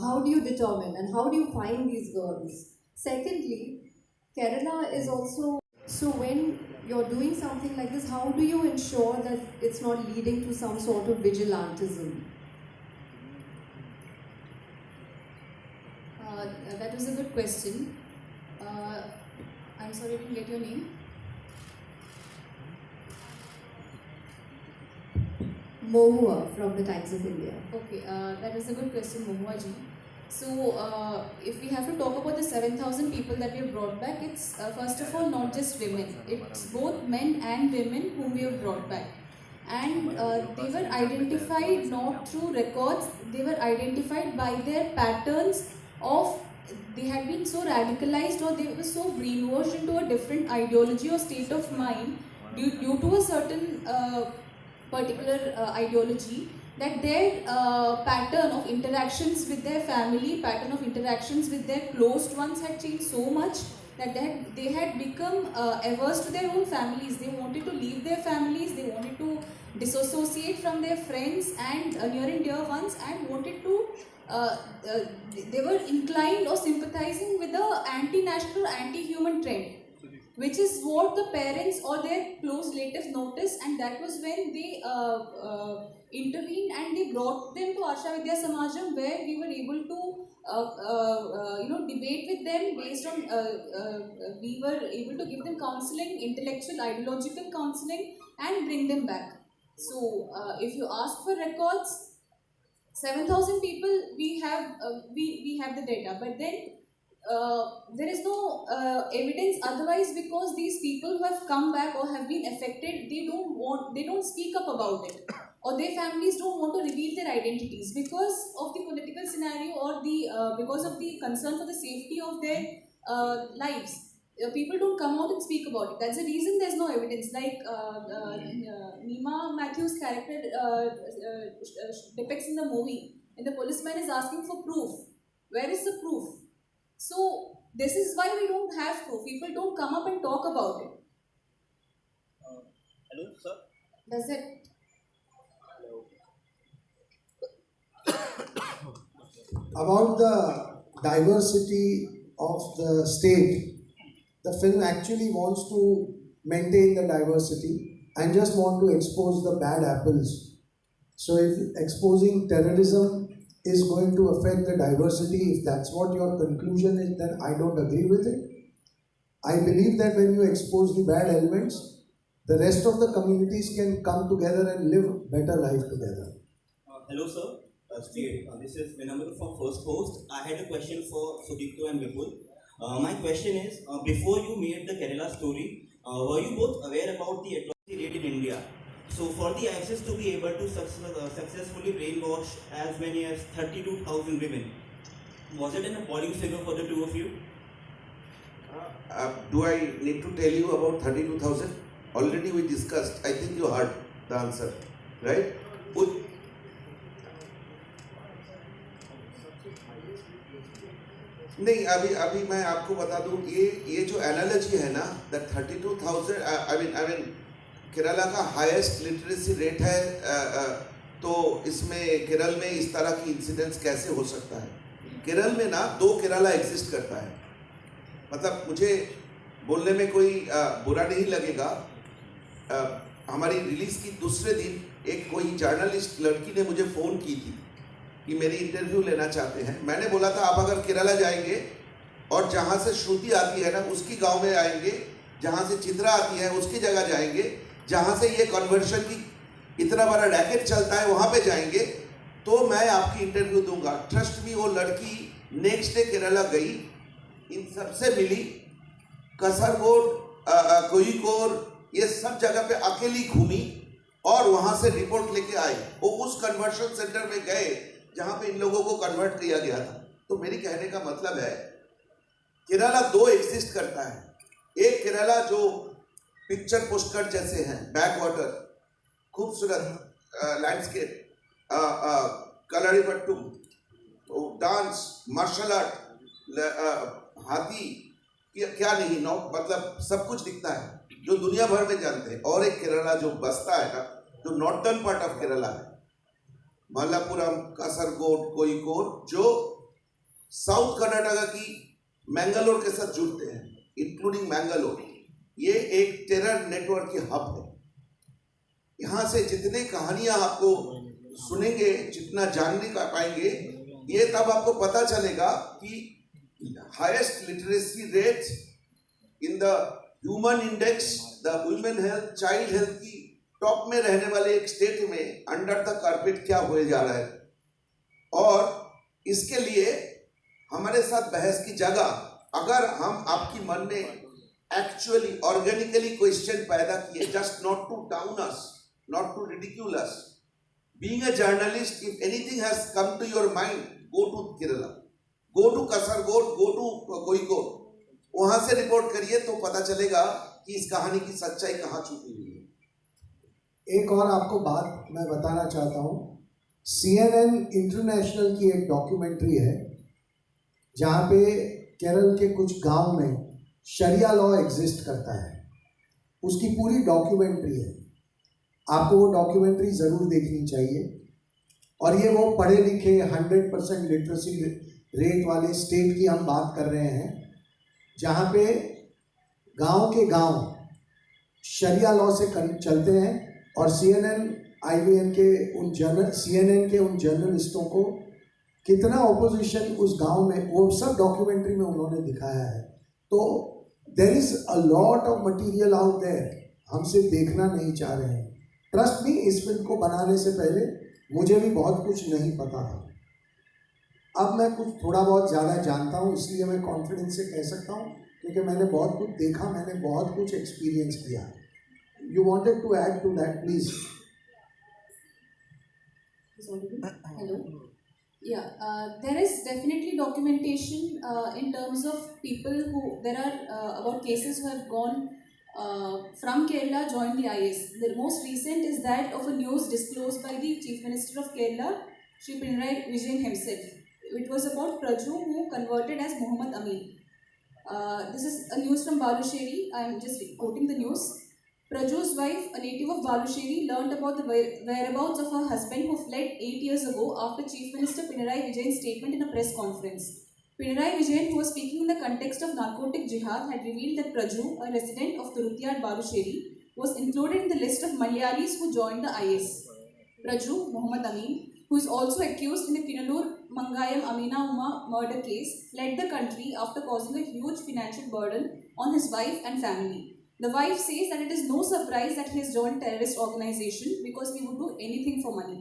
How do you determine and how do you find these girls? Secondly, Kerala is also, so when you're doing something like this, how do you ensure that it's not leading to some sort of vigilantism? That was a good question. I'm sorry, I didn't get your name. Mohua from the Times of India. Okay, that was a good question, Mohua ji. So, if we have to talk about the 7,000 people that we have brought back, it's first of all not just women. It's both men and women whom we have brought back. And they were identified not through records, they were identified by their patterns of, they had been so radicalized or they were so brainwashed into a different ideology or state of mind due to a certain particular ideology, that their pattern of interactions with their family, pattern of interactions with their closed ones had changed so much that they had become averse to their own families. They wanted to leave their families, they wanted to disassociate from their friends and near and dear ones, and wanted to they were inclined or sympathizing with the anti-national, anti-human trend, which is what the parents or their close relatives noticed, and that was when they intervened and they brought them to Arsha Vidya Samajam, where we were able to debate with them based on we were able to give them counseling, intellectual, ideological counseling, and bring them back. So if you ask for records, 7,000 people we have the data, but then there is no evidence otherwise, because these people who have come back or have been affected, they don't speak up about it, or their families don't want to reveal their identities because of the political scenario or because of the concern for the safety of their lives. People don't come out and speak about it. That's the reason there's no evidence. Like Nima Matthews' character depicts in the movie, and the policeman is asking for proof. Where is the proof? So this is why we don't have proof. People don't come up and talk about it. Hello, sir. Does it? About the diversity of the state, the film actually wants to maintain the diversity and just want to expose the bad apples. So if exposing terrorism is going to affect the diversity, if that's what your conclusion is, then I don't agree with it. I believe that when you expose the bad elements, the rest of the communities can come together and live better life together. Hello, sir. This is Vinamra from First Post. I had a question for Sudipto and Vipul. My question is, before you made the Kerala story, were you both aware about the atrocity rate in India? So for the ISIS to be able to successfully brainwash as many as 32,000 women, was it an appalling figure for the two of you? Do I need to tell you about 32,000? Already we discussed. I think you heard the answer, right? नहीं, अभी मैं आपको बता दूं, ये जो analogy है ना, दैट 32,000, आई मीन केरला का हाईएस्ट लिटरेसी रेट है, तो इसमें केरल में इस तरह की इंसिडेंट्स कैसे हो सकता है? केरल में ना 2 केरला एग्जिस्ट करता है. मतलब मुझे बोलने में कोई बुरा नहीं लगेगा. हमारी रिलीज की दूसरे दिन एक कोई जर्नलिस्ट लड़की ने मुझे फ़ोन की थी कि मेरी इंटरव्यू लेना चाहते हैं. मैंने बोला था आप अगर केरला जाएंगे और जहाँ से श्रुति आती है ना उसकी गांव में आएंगे, जहाँ से चित्रा आती है उसकी जगह जाएंगे, जहाँ से ये कन्वर्शन की इतना बड़ा रैकेट चलता है वहाँ पे जाएंगे, तो मैं आपकी इंटरव्यू दूंगा. ट्रस्ट मी, वो लड़की नेक्स्ट डे केरला गई, इन सबसे मिली, कसरगोड, कोयिकोड, ये सब जगह पे अकेली घूमी और वहाँ से रिपोर्ट लेके आई. वो उस कन्वर्शन सेंटर में गए जहाँ पे इन लोगों को कन्वर्ट किया गया था. तो मेरी कहने का मतलब है केरला 2 एग्जिस्ट करता है. एक केरला जो पिक्चर पोस्टकार्ड जैसे हैं, बैक वाटर, खूबसूरत landscape, Kalaripayattu, dance, martial art, हाथी, क्या नहीं, नौ मतलब सब कुछ दिखता है जो दुनिया भर में जानते हैं. और एक केरला जो बसता है ना, जो नॉर्थर्न पार्ट ऑफ केरला है, मल्लापुरम, कासरगोड, कोयिकोड, जो साउथ कर्नाटका की मैंगलोर के साथ जुड़ते हैं, इंक्लूडिंग मैंगलोर. ये एक टेरर नेटवर्क की हब है. यहाँ से जितने कहानियां आपको सुनेंगे, जितना जानने का पाएंगे, ये तब आपको पता चलेगा कि highest literacy rate in the human index, the women health, child health की टॉप में रहने वाले एक स्टेट में अंडर द कारपेट क्या हुए जा रहा है. और इसके लिए हमारे साथ बहस की जगह, अगर हम आपकी मन में एक्चुअली ऑर्गेनिकली क्वेश्चन पैदा किए, just not to down us, not to ridicule us, being a journalist, if anything has come to your mind, go to Kerala, go to Kasaragod, go to Kozhikode, वहां से रिपोर्ट करिए तो पता चलेगा कि इस कहानी की सच्चाई कहाँ छुपी हुई है. एक और आपको बात मैं बताना चाहता हूँ CNN इंटरनेशनल की एक डॉक्यूमेंट्री है जहाँ पे केरल के कुछ गांव में शरिया लॉ एग्जिस्ट करता है, उसकी पूरी डॉक्यूमेंट्री है। आपको वो डॉक्यूमेंट्री ज़रूर देखनी चाहिए। और ये वो पढ़े लिखे 100% लिटरेसी रेट वाले स्टेट की हम बात कर रहे हैं जहाँ पे गांव के गांव शरिया लॉ से चलते हैं। और CNN के उन जर्नलिस्टों को कितना ऑपोजिशन उस गांव में, वो सब डॉक्यूमेंट्री में उन्होंने दिखाया है। तो there is a lot of material out there, हम सिर्फ देखना नहीं चाह रहे हैं। ट्रस्ट मी, इस फिल्म को बनाने से पहले मुझे भी बहुत कुछ नहीं पता था। अब मैं कुछ थोड़ा बहुत ज़्यादा जानता हूँ, इसलिए मैं कॉन्फिडेंस से कह सकता हूँ क्योंकि मैंने बहुत कुछ देखा, मैंने बहुत कुछ एक्सपीरियंस किया। You wanted to add to that, please. Hello. Yeah, there is definitely documentation in terms of people who, there are about cases who have gone from Kerala, joined the IS. The most recent is that of a news disclosed by the Chief Minister of Kerala, Shri Pinarayi Vijayan himself. It was about Praju who converted as Muhammad Amin. This is a news from Balusheri. I am just quoting the news. Praju's wife, a native of Balusheri, learnt about the whereabouts of her husband who fled 8 years ago after Chief Minister Pinarayi Vijayan's statement in a press conference. Pinarayi Vijayan, who was speaking in the context of narcotic jihad, had revealed that Praju, a resident of Turutiyad, Balusheri, was included in the list of Malayalis who joined the IS. Praju, Muhammad Amin, who is also accused in the Kinalur Mangayam Amina Uma murder case, fled the country after causing a huge financial burden on his wife and family. The wife says that it is no surprise that he has joined terrorist organization because he would do anything for money.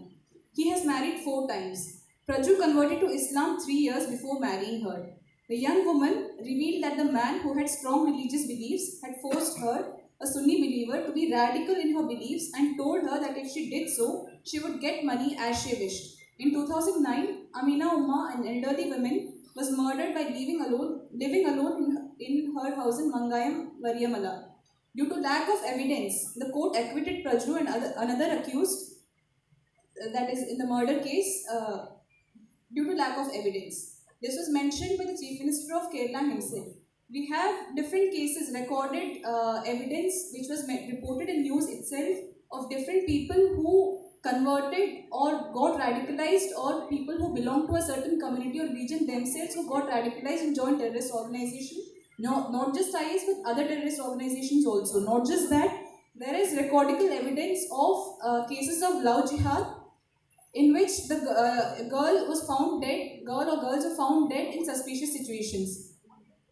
He has married 4 times. Praju converted to Islam 3 years before marrying her. The young woman revealed that the man who had strong religious beliefs had forced her, a Sunni believer, to be radical in her beliefs and told her that if she did so, she would get money as she wished. In 2009, Amina Umma, an elderly woman, was murdered by living alone in her house in Mangayam, Variyamala. Due to lack of evidence, the court acquitted Praju and another accused, that is in the murder case, due to lack of evidence. This was mentioned by the Chief Minister of Kerala himself. We have different cases, recorded evidence which was reported in news itself of different people who converted or got radicalized, or people who belong to a certain community or region themselves who got radicalized and joined terrorist organizations. No, not just IS, but other terrorist organizations also. Not just that, there is recordable evidence of cases of love jihad in which the girl was found dead, girl or girls were found dead in suspicious situations.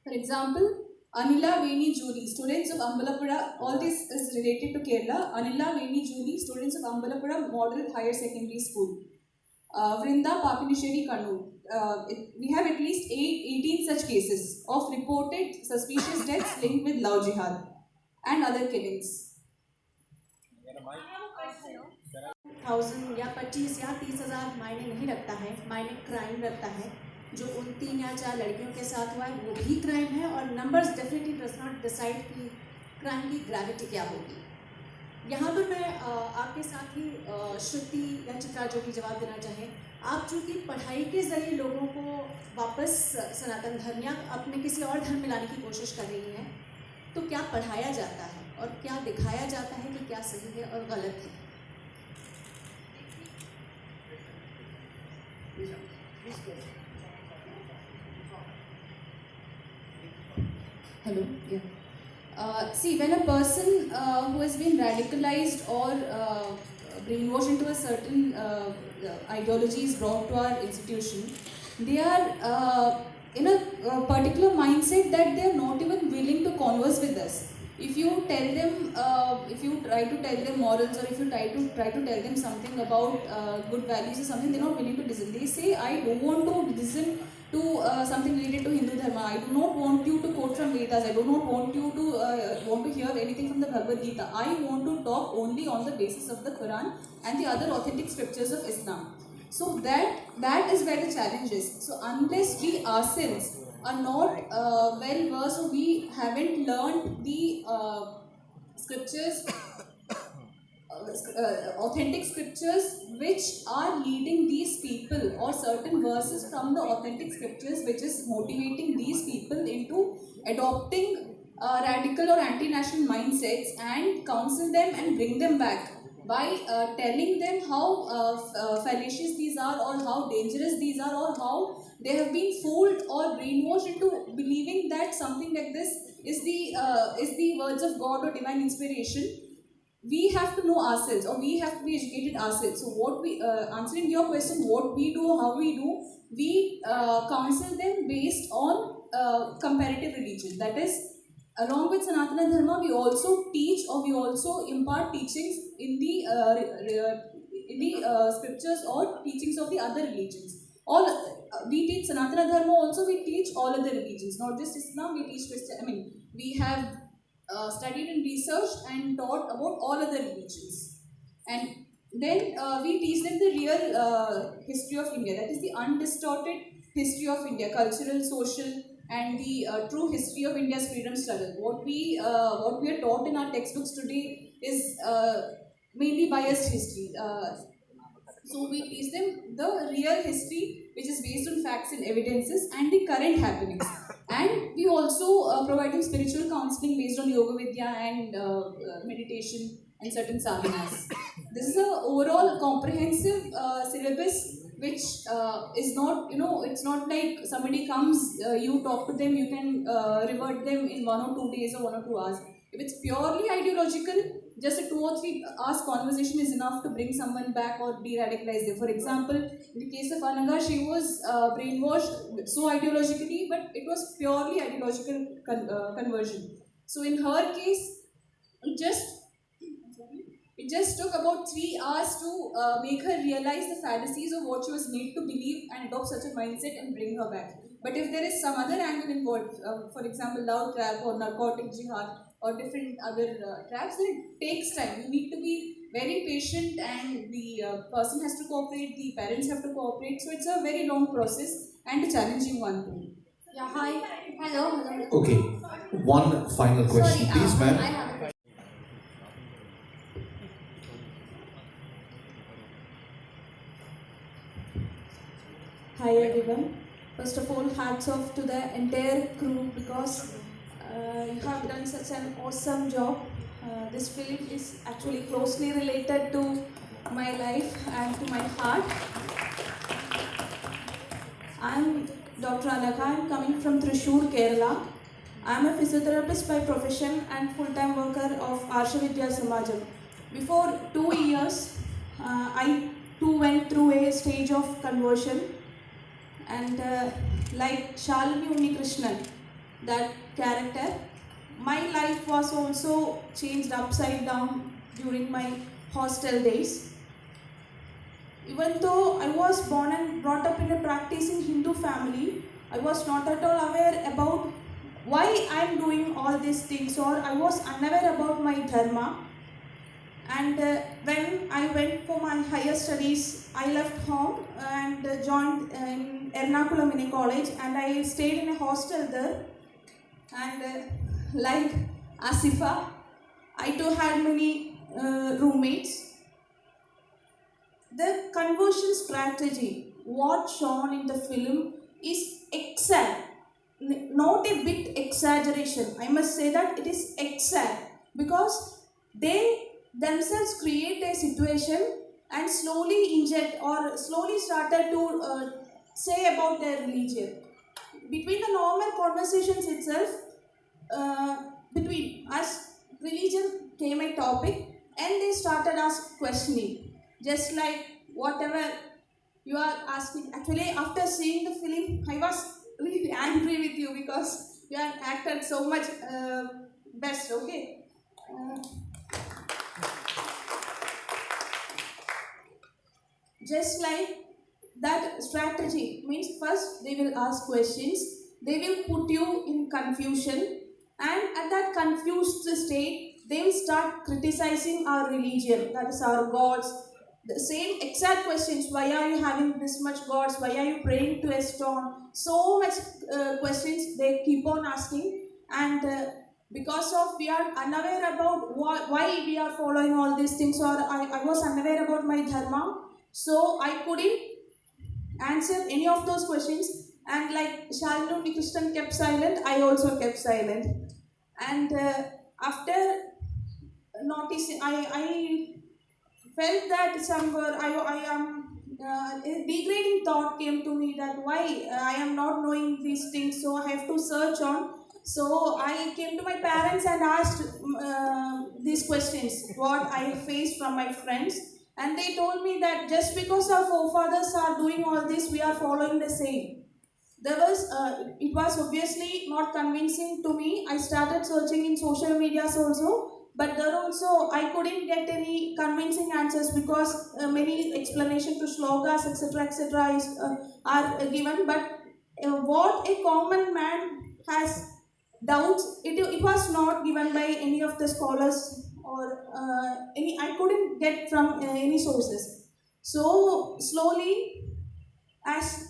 For example, Anila Veni Julie, students of Ambalapura, all this is related to Kerala. Anila Veni Julie, students of Ambalapura Model Higher Secondary School. Vrinda Papinisheri Kannur. We have at least 18 such cases of reported suspicious deaths linked with love jihad and other killings. 1000 या 25 या 30,000 मायने नहीं रखता है, मायने crime रखता है। जो उन 3 या 4 लड़कियों के साथ हुआ है वो भी क्राइम है, और numbers definitely does not decide कि क्राइम की ग्रेविटी क्या होगी। यहाँ पर मैं आपके साथ ही श्रुति या चित्रा जो भी जवाब देना चाहें, आप चूँकि पढ़ाई के ज़रिए लोगों को वापस सनातन धर्म या अपने किसी और धर्म में लाने की कोशिश कर रही हैं, तो क्या पढ़ाया जाता है और क्या दिखाया जाता है कि क्या सही है और गलत है? Hello. Yeah. See, when a person who has been radicalized or brainwashed into a certain ideology is brought to our institution, they are in a particular mindset that they are not even willing to converse with us. If you tell them, if you try to tell them morals, or if you try to tell them something about good values or something, they're not willing to listen. They say, I don't want to listen to something related to Hindu Dharma. I do not want you to quote from Vedas. I do not want you to want to hear anything from the Bhagavad Gita. I want to talk only on the basis of the Quran and the other authentic scriptures of Islam. So that is where the challenge is. So unless we ourselves are not well versed, or we haven't learned the scriptures authentic scriptures which are leading these people, or certain verses from the authentic scriptures which is motivating these people into adopting radical or anti-national mindsets, and counsel them and bring them back by telling them how fallacious these are, or how dangerous these are, or how they have been fooled or brainwashed into believing that something like this is the words of God or divine inspiration. We have to know ourselves, or we have to be educated ourselves. So what we, answering your question, what we do, how we do, we counsel them based on comparative religion. That is, along with Sanatana Dharma, we also teach, or we also impart teachings in the scriptures or teachings of the other religions. We teach Sanatana Dharma also, we teach all other religions, not just Islam, we teach Christian. We have studied and researched and taught about all other religions. And then we teach them the real history of India, that is the undistorted history of India, cultural, social, and the true history of India's freedom struggle. What we are taught in our textbooks today is mainly biased history. So we teach them the real history, which is based on facts and evidences and the current happenings. And we also provide them spiritual counseling based on Yoga Vidya and meditation and certain sadhanas. This is an overall comprehensive syllabus which is not, it's not like somebody comes, you talk to them, you can revert them in 1 or 2 days or 1 or 2 hours. If it's purely ideological, just a 2 or 3 hours conversation is enough to bring someone back or de-radicalize them. For example, in the case of Ananga, she was brainwashed so ideologically, but it was purely ideological conversion. So in her case, it just took about 3 hours to make her realize the fallacies of what she was made to believe and adopt such a mindset and bring her back. But if there is some other angle involved, for example, love trap or narcotic jihad or different other traps, then it takes time. You need to be very patient, and the person has to cooperate, the parents have to cooperate. So it's a very long process and a challenging one too. Yeah, hi. Hello. Okay, one final question, please, ma'am. I have a question. Hi everyone. First of all, hats off to the entire crew, because you have done such an awesome job. This film is actually closely related to my life and to my heart. I'm Dr. Anaka. I'm coming from Thrissur, Kerala. I'm a physiotherapist by profession and full-time worker of Arsha Vidya Samajam. Before 2 years, I too went through a stage of conversion. And like Shalini Unnikrishnan, that character, my life was also changed upside down during my hostel days. Even though I was born and brought up in a practicing Hindu family, I was not at all aware about why I am doing all these things, or I was unaware about my dharma. And when I went for my higher studies, I left home and joined in Ernakulam in a college, and I stayed in a hostel there. And like Asifa, I too had many roommates. The conversion strategy, what shown in the film, is exact, not a bit exaggeration. I must say that it is exact, because they themselves create a situation and slowly inject or slowly started to say about their religion. Between the normal conversations itself, between us, religion came a topic, and they started us questioning. Just like whatever you are asking. Actually, after seeing the film, I was really angry with you, because you have acted so much best, okay? Just like that strategy means, first they will ask questions, they will put you in confusion, and at that confused state, they will start criticizing our religion, that is our gods. The same exact questions, why are you having this much gods, why are you praying to a stone, so much questions they keep on asking, and because of we are unaware about why we are following all these things, or I was unaware about my dharma, so I couldn't answer any of those questions. And like Shalini Krishnan kept silent, I also kept silent. And after noticing, I felt that somewhere I am a degrading thought came to me that why I am not knowing these things, so I have to search on. So I came to my parents and asked these questions, what I faced from my friends, and they told me that just because our forefathers are doing all this, we are following the same. It was obviously not convincing to me. I started searching in social medias also, but there also I couldn't get any convincing answers because many explanations to shlokas, etc., are given. But what a common man has doubts, it was not given by any of the scholars or any. I couldn't get from any sources. So slowly, as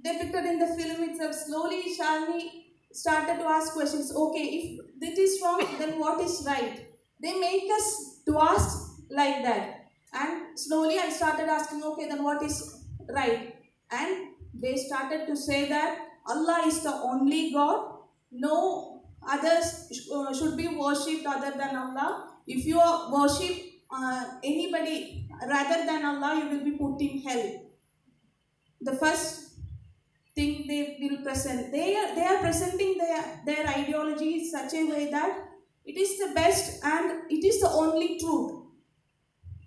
depicted in the film itself, slowly Shalini started to ask questions. Okay, if this is wrong, then what is right? They make us to ask like that. And slowly I started asking, okay, then what is right? And they started to say that Allah is the only God. No others should be worshipped other than Allah. If you worship anybody rather than Allah, you will be put in hell. The first thing they will present, they are presenting their ideology in such a way that it is the best and it is the only truth.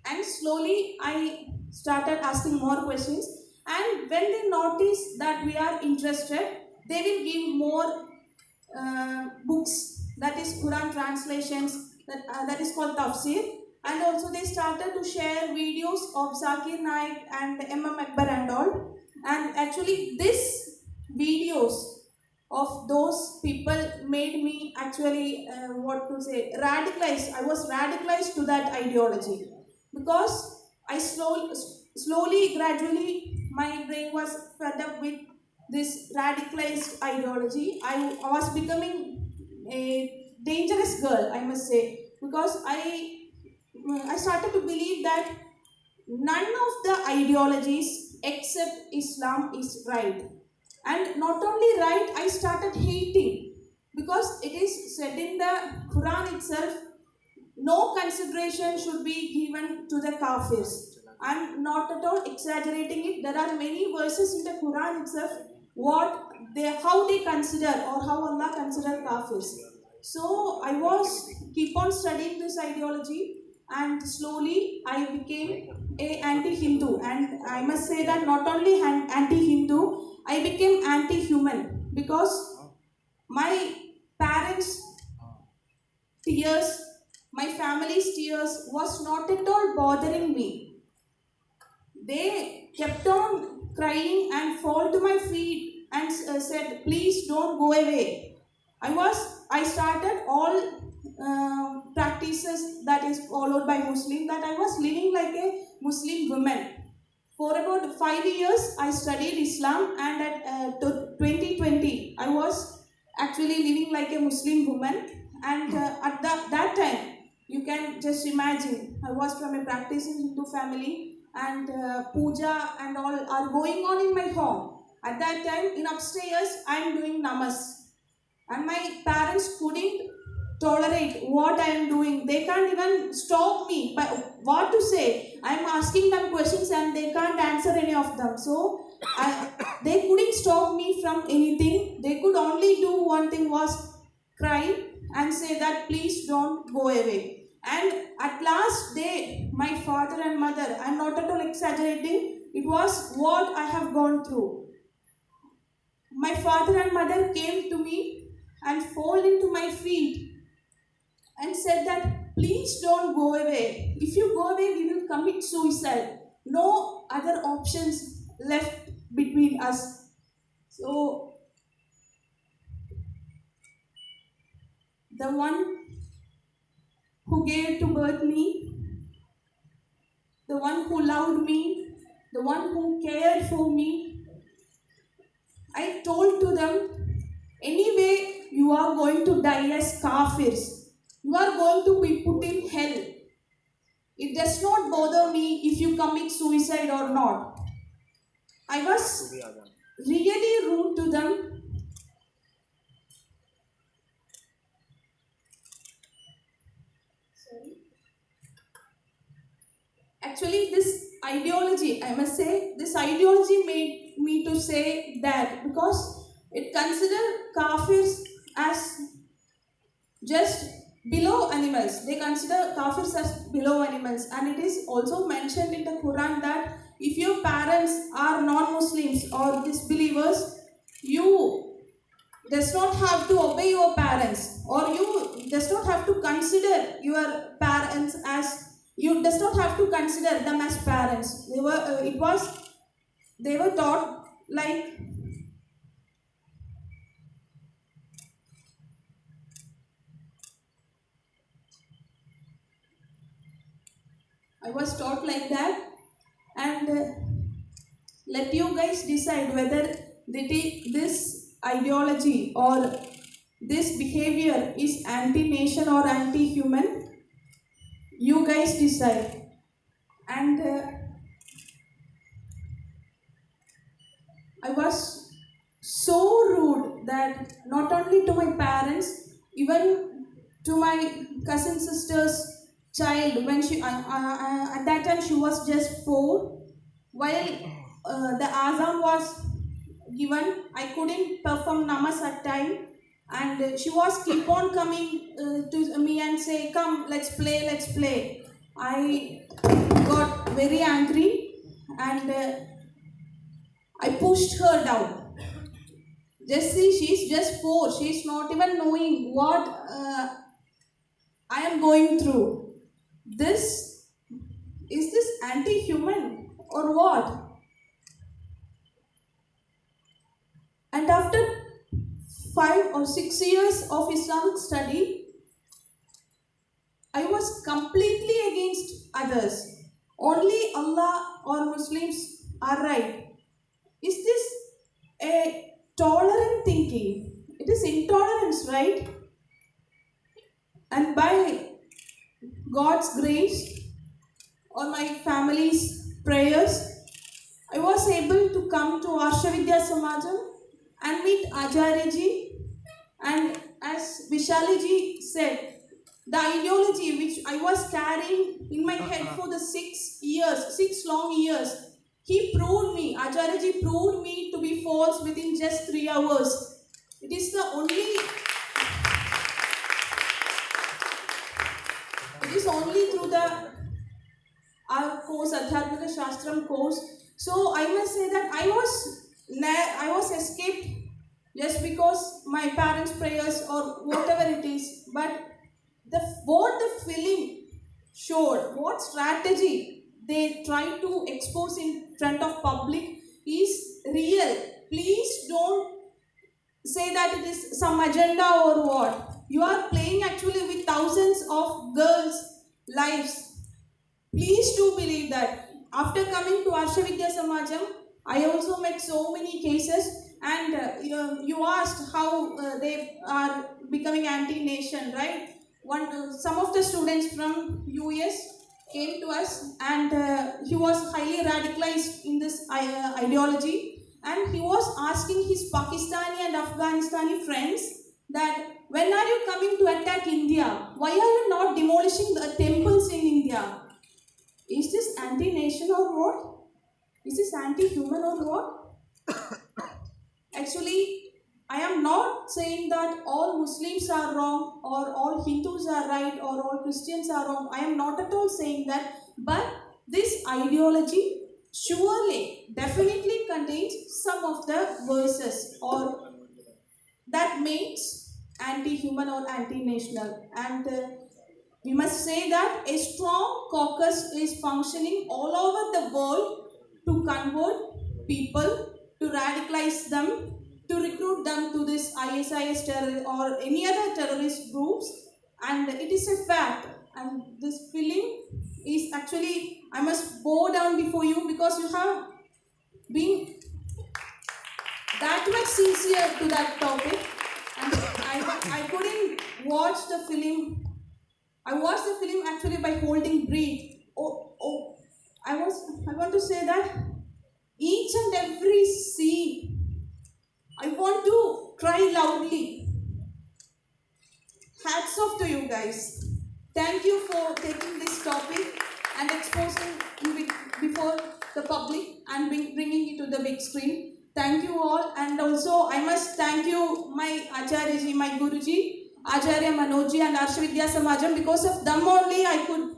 And slowly I started asking more questions, and when they notice that we are interested, they will give more books, that is Quran translations, that is called tafsir. And also they started to share videos of Zakir Naik and MM Akbar and all. And actually this videos of those people made me actually radicalized. I was radicalized to that ideology because I slowly, gradually, my brain was fed up with this radicalized ideology. I was becoming a dangerous girl, I must say, because I started to believe that none of the ideologies except Islam is right. And not only right, I started hating, because it is said in the Quran itself, no consideration should be given to the kafirs. I'm not at all exaggerating it. There are many verses in the Quran itself how they consider, or how Allah consider kafirs. So I keep on studying this ideology, and slowly I became a anti-Hindu. And I must say that not only anti-Hindu, I became anti-human, because my parents' tears, my family's tears was not at all bothering me. They kept on crying and fall to my feet and said, please don't go away. I started all practices that is followed by Muslim, that I was living like a Muslim woman. For about 5 years, I studied Islam, and at 2020, I was actually living like a Muslim woman. And at that time, you can just imagine, I was from a practicing Hindu family, and puja and all are going on in my home. At that time, in upstairs, I am doing namas. And my parents couldn't tolerate what I am doing. They can't even stop me. But what to say? I am asking them questions and they can't answer any of them. So they couldn't stop me from anything. They could only do one thing, was cry and say that please don't go away. And at last day, my father and mother, I am not at all exaggerating, it was what I have gone through. My father and mother came to me and fell into my feet and said that please don't go away. If you go away, we will commit suicide. No other options left between us. So the one who gave to birth me, the one who loved me, the one who cared for me, I told to them, anyway, you are going to die as kafirs. You are going to be put in hell. It does not bother me if you commit suicide or not. I was really rude to them. Actually, this ideology, I must say, this ideology made me to say that because it considered kafirs as just below animals. They consider kafirs as below animals, and it is also mentioned in the Quran that if your parents are non-Muslims or disbelievers, you does not have to obey your parents, or you does not have to consider your parents as you does not have to consider them as parents. They were taught like I was taught like that, and let you guys decide whether this ideology or this behavior is anti-nation or anti-human. You guys decide. And I was so rude that not only to my parents, even to my cousin sister's child, when she at that time she was just 4. While the azan was given, I couldn't perform namaz at time, and she was keep on coming to me and say, "Come, let's play." I got very angry, and I pushed her down. Just see, she's just 4. She's not even knowing what I am going through. Is this anti-human or what? And after 5 or 6 years of Islamic study, I was completely against others. Only Allah or Muslims are right. Is this a tolerant thinking? It is intolerance, right? And by God's grace or my family's prayers, I was able to come to Arshavidya Samajam and meet Acharya-ji. And as Vishali-ji said, the ideology which I was carrying in my head for the 6 long years, he proved me, Acharya-ji proved me to be false within just 3 hours. It is only through our course, Adhyatmika Shastram course. So I must say that I was escaped just because my parents' prayers or whatever it is. But what the film showed, what strategy they try to expose in front of public is real. Please don't say that it is some agenda or what. You are playing actually with thousands of girls' lives. Please do believe that. After coming to Arshavidya Samajam, I also met so many cases, and you asked how they are becoming anti-nation, right? Some of the students from US came to us, and he was highly radicalized in this ideology, and he was asking his Pakistani and Afghanistani friends that when are you coming to attack India? Why are you not demolishing the temples in India? Is this anti-nation or what? Is this anti-human or what? Actually, I am not saying that all Muslims are wrong or all Hindus are right or all Christians are wrong. I am not at all saying that. But this ideology surely, definitely contains some of the verses or that makes anti-human or anti-national. And we must say that a strong caucus is functioning all over the world to convert people, to radicalize them, to recruit them to this ISIS terror or any other terrorist groups. And it is a fact. And this film is actually, I must bow down before you because you have been that much sincere to that topic. And I couldn't watch the film. I watched the film actually by holding breath. I want to say that each and every scene, I want to cry loudly. Hats off to you guys. Thank you for taking this topic and exposing it before the public and bringing it to the big screen. Thank you all, and also I must thank you, my Acharya ji, my Guruji, Acharya Manojji and Arshvidya Samajam. Because of them only I could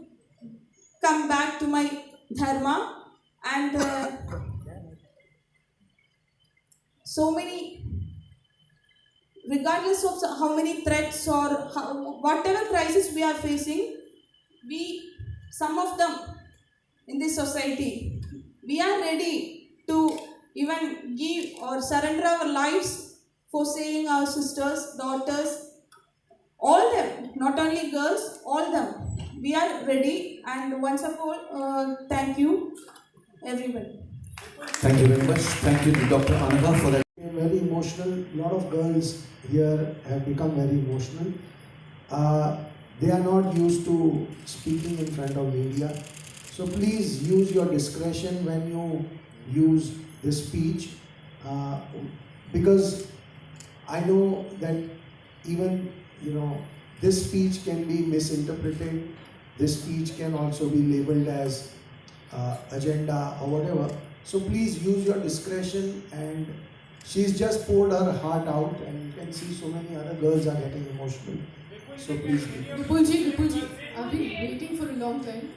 come back to my dharma, and so many, regardless of how many threats or whatever crisis we are facing, some of them in this society, we are ready to even give or surrender our lives for saving our sisters, daughters, all them, not only girls, all them. We are ready, and once of all, thank you, everyone. Thank you very much. Thank you to Dr. Anagha for that. Very emotional. A lot of girls here have become very emotional. They are not used to speaking in front of media. So please use your discretion when you use this speech, because I know that even this speech can be misinterpreted. This speech can also be labeled as agenda or whatever. So please use your discretion, and she's just poured her heart out, and you can see so many other girls are getting emotional. So please. Vipulji, I've been waiting for a long time.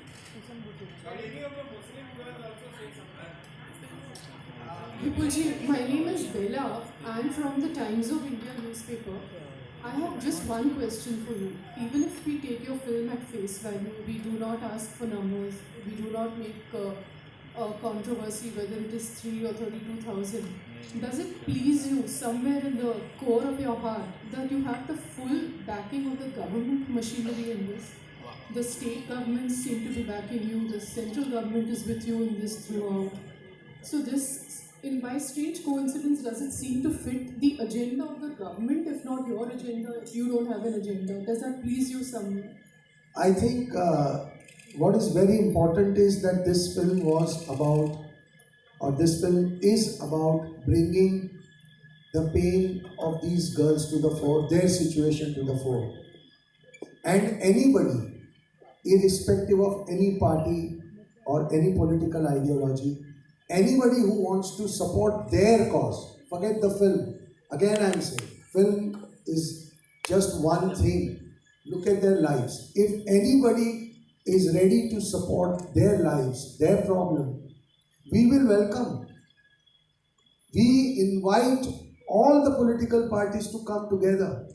Vipulji, my name is Bella. I'm from the Times of India newspaper. I have just one question for you. Even if we take your film at face value, we do not ask for numbers, we do not make a controversy whether it is 3 or 32,000. Does it please you somewhere in the core of your heart that you have the full backing of the government machinery in this? The state governments seem to be backing you, the central government is with you in this throughout. So this, by strange coincidence, does it seem to fit the agenda of the government, if not your agenda, if you don't have an agenda? Does that please you somewhere? I think what is very important is that this film is about bringing the pain of these girls to the fore, their situation to the fore. And anybody, irrespective of any party or any political ideology, anybody who wants to support their cause, forget the film. Again I'm saying, film is just one thing. Look at their lives. If anybody is ready to support their lives, their problem, we will welcome. We invite all the political parties to come together.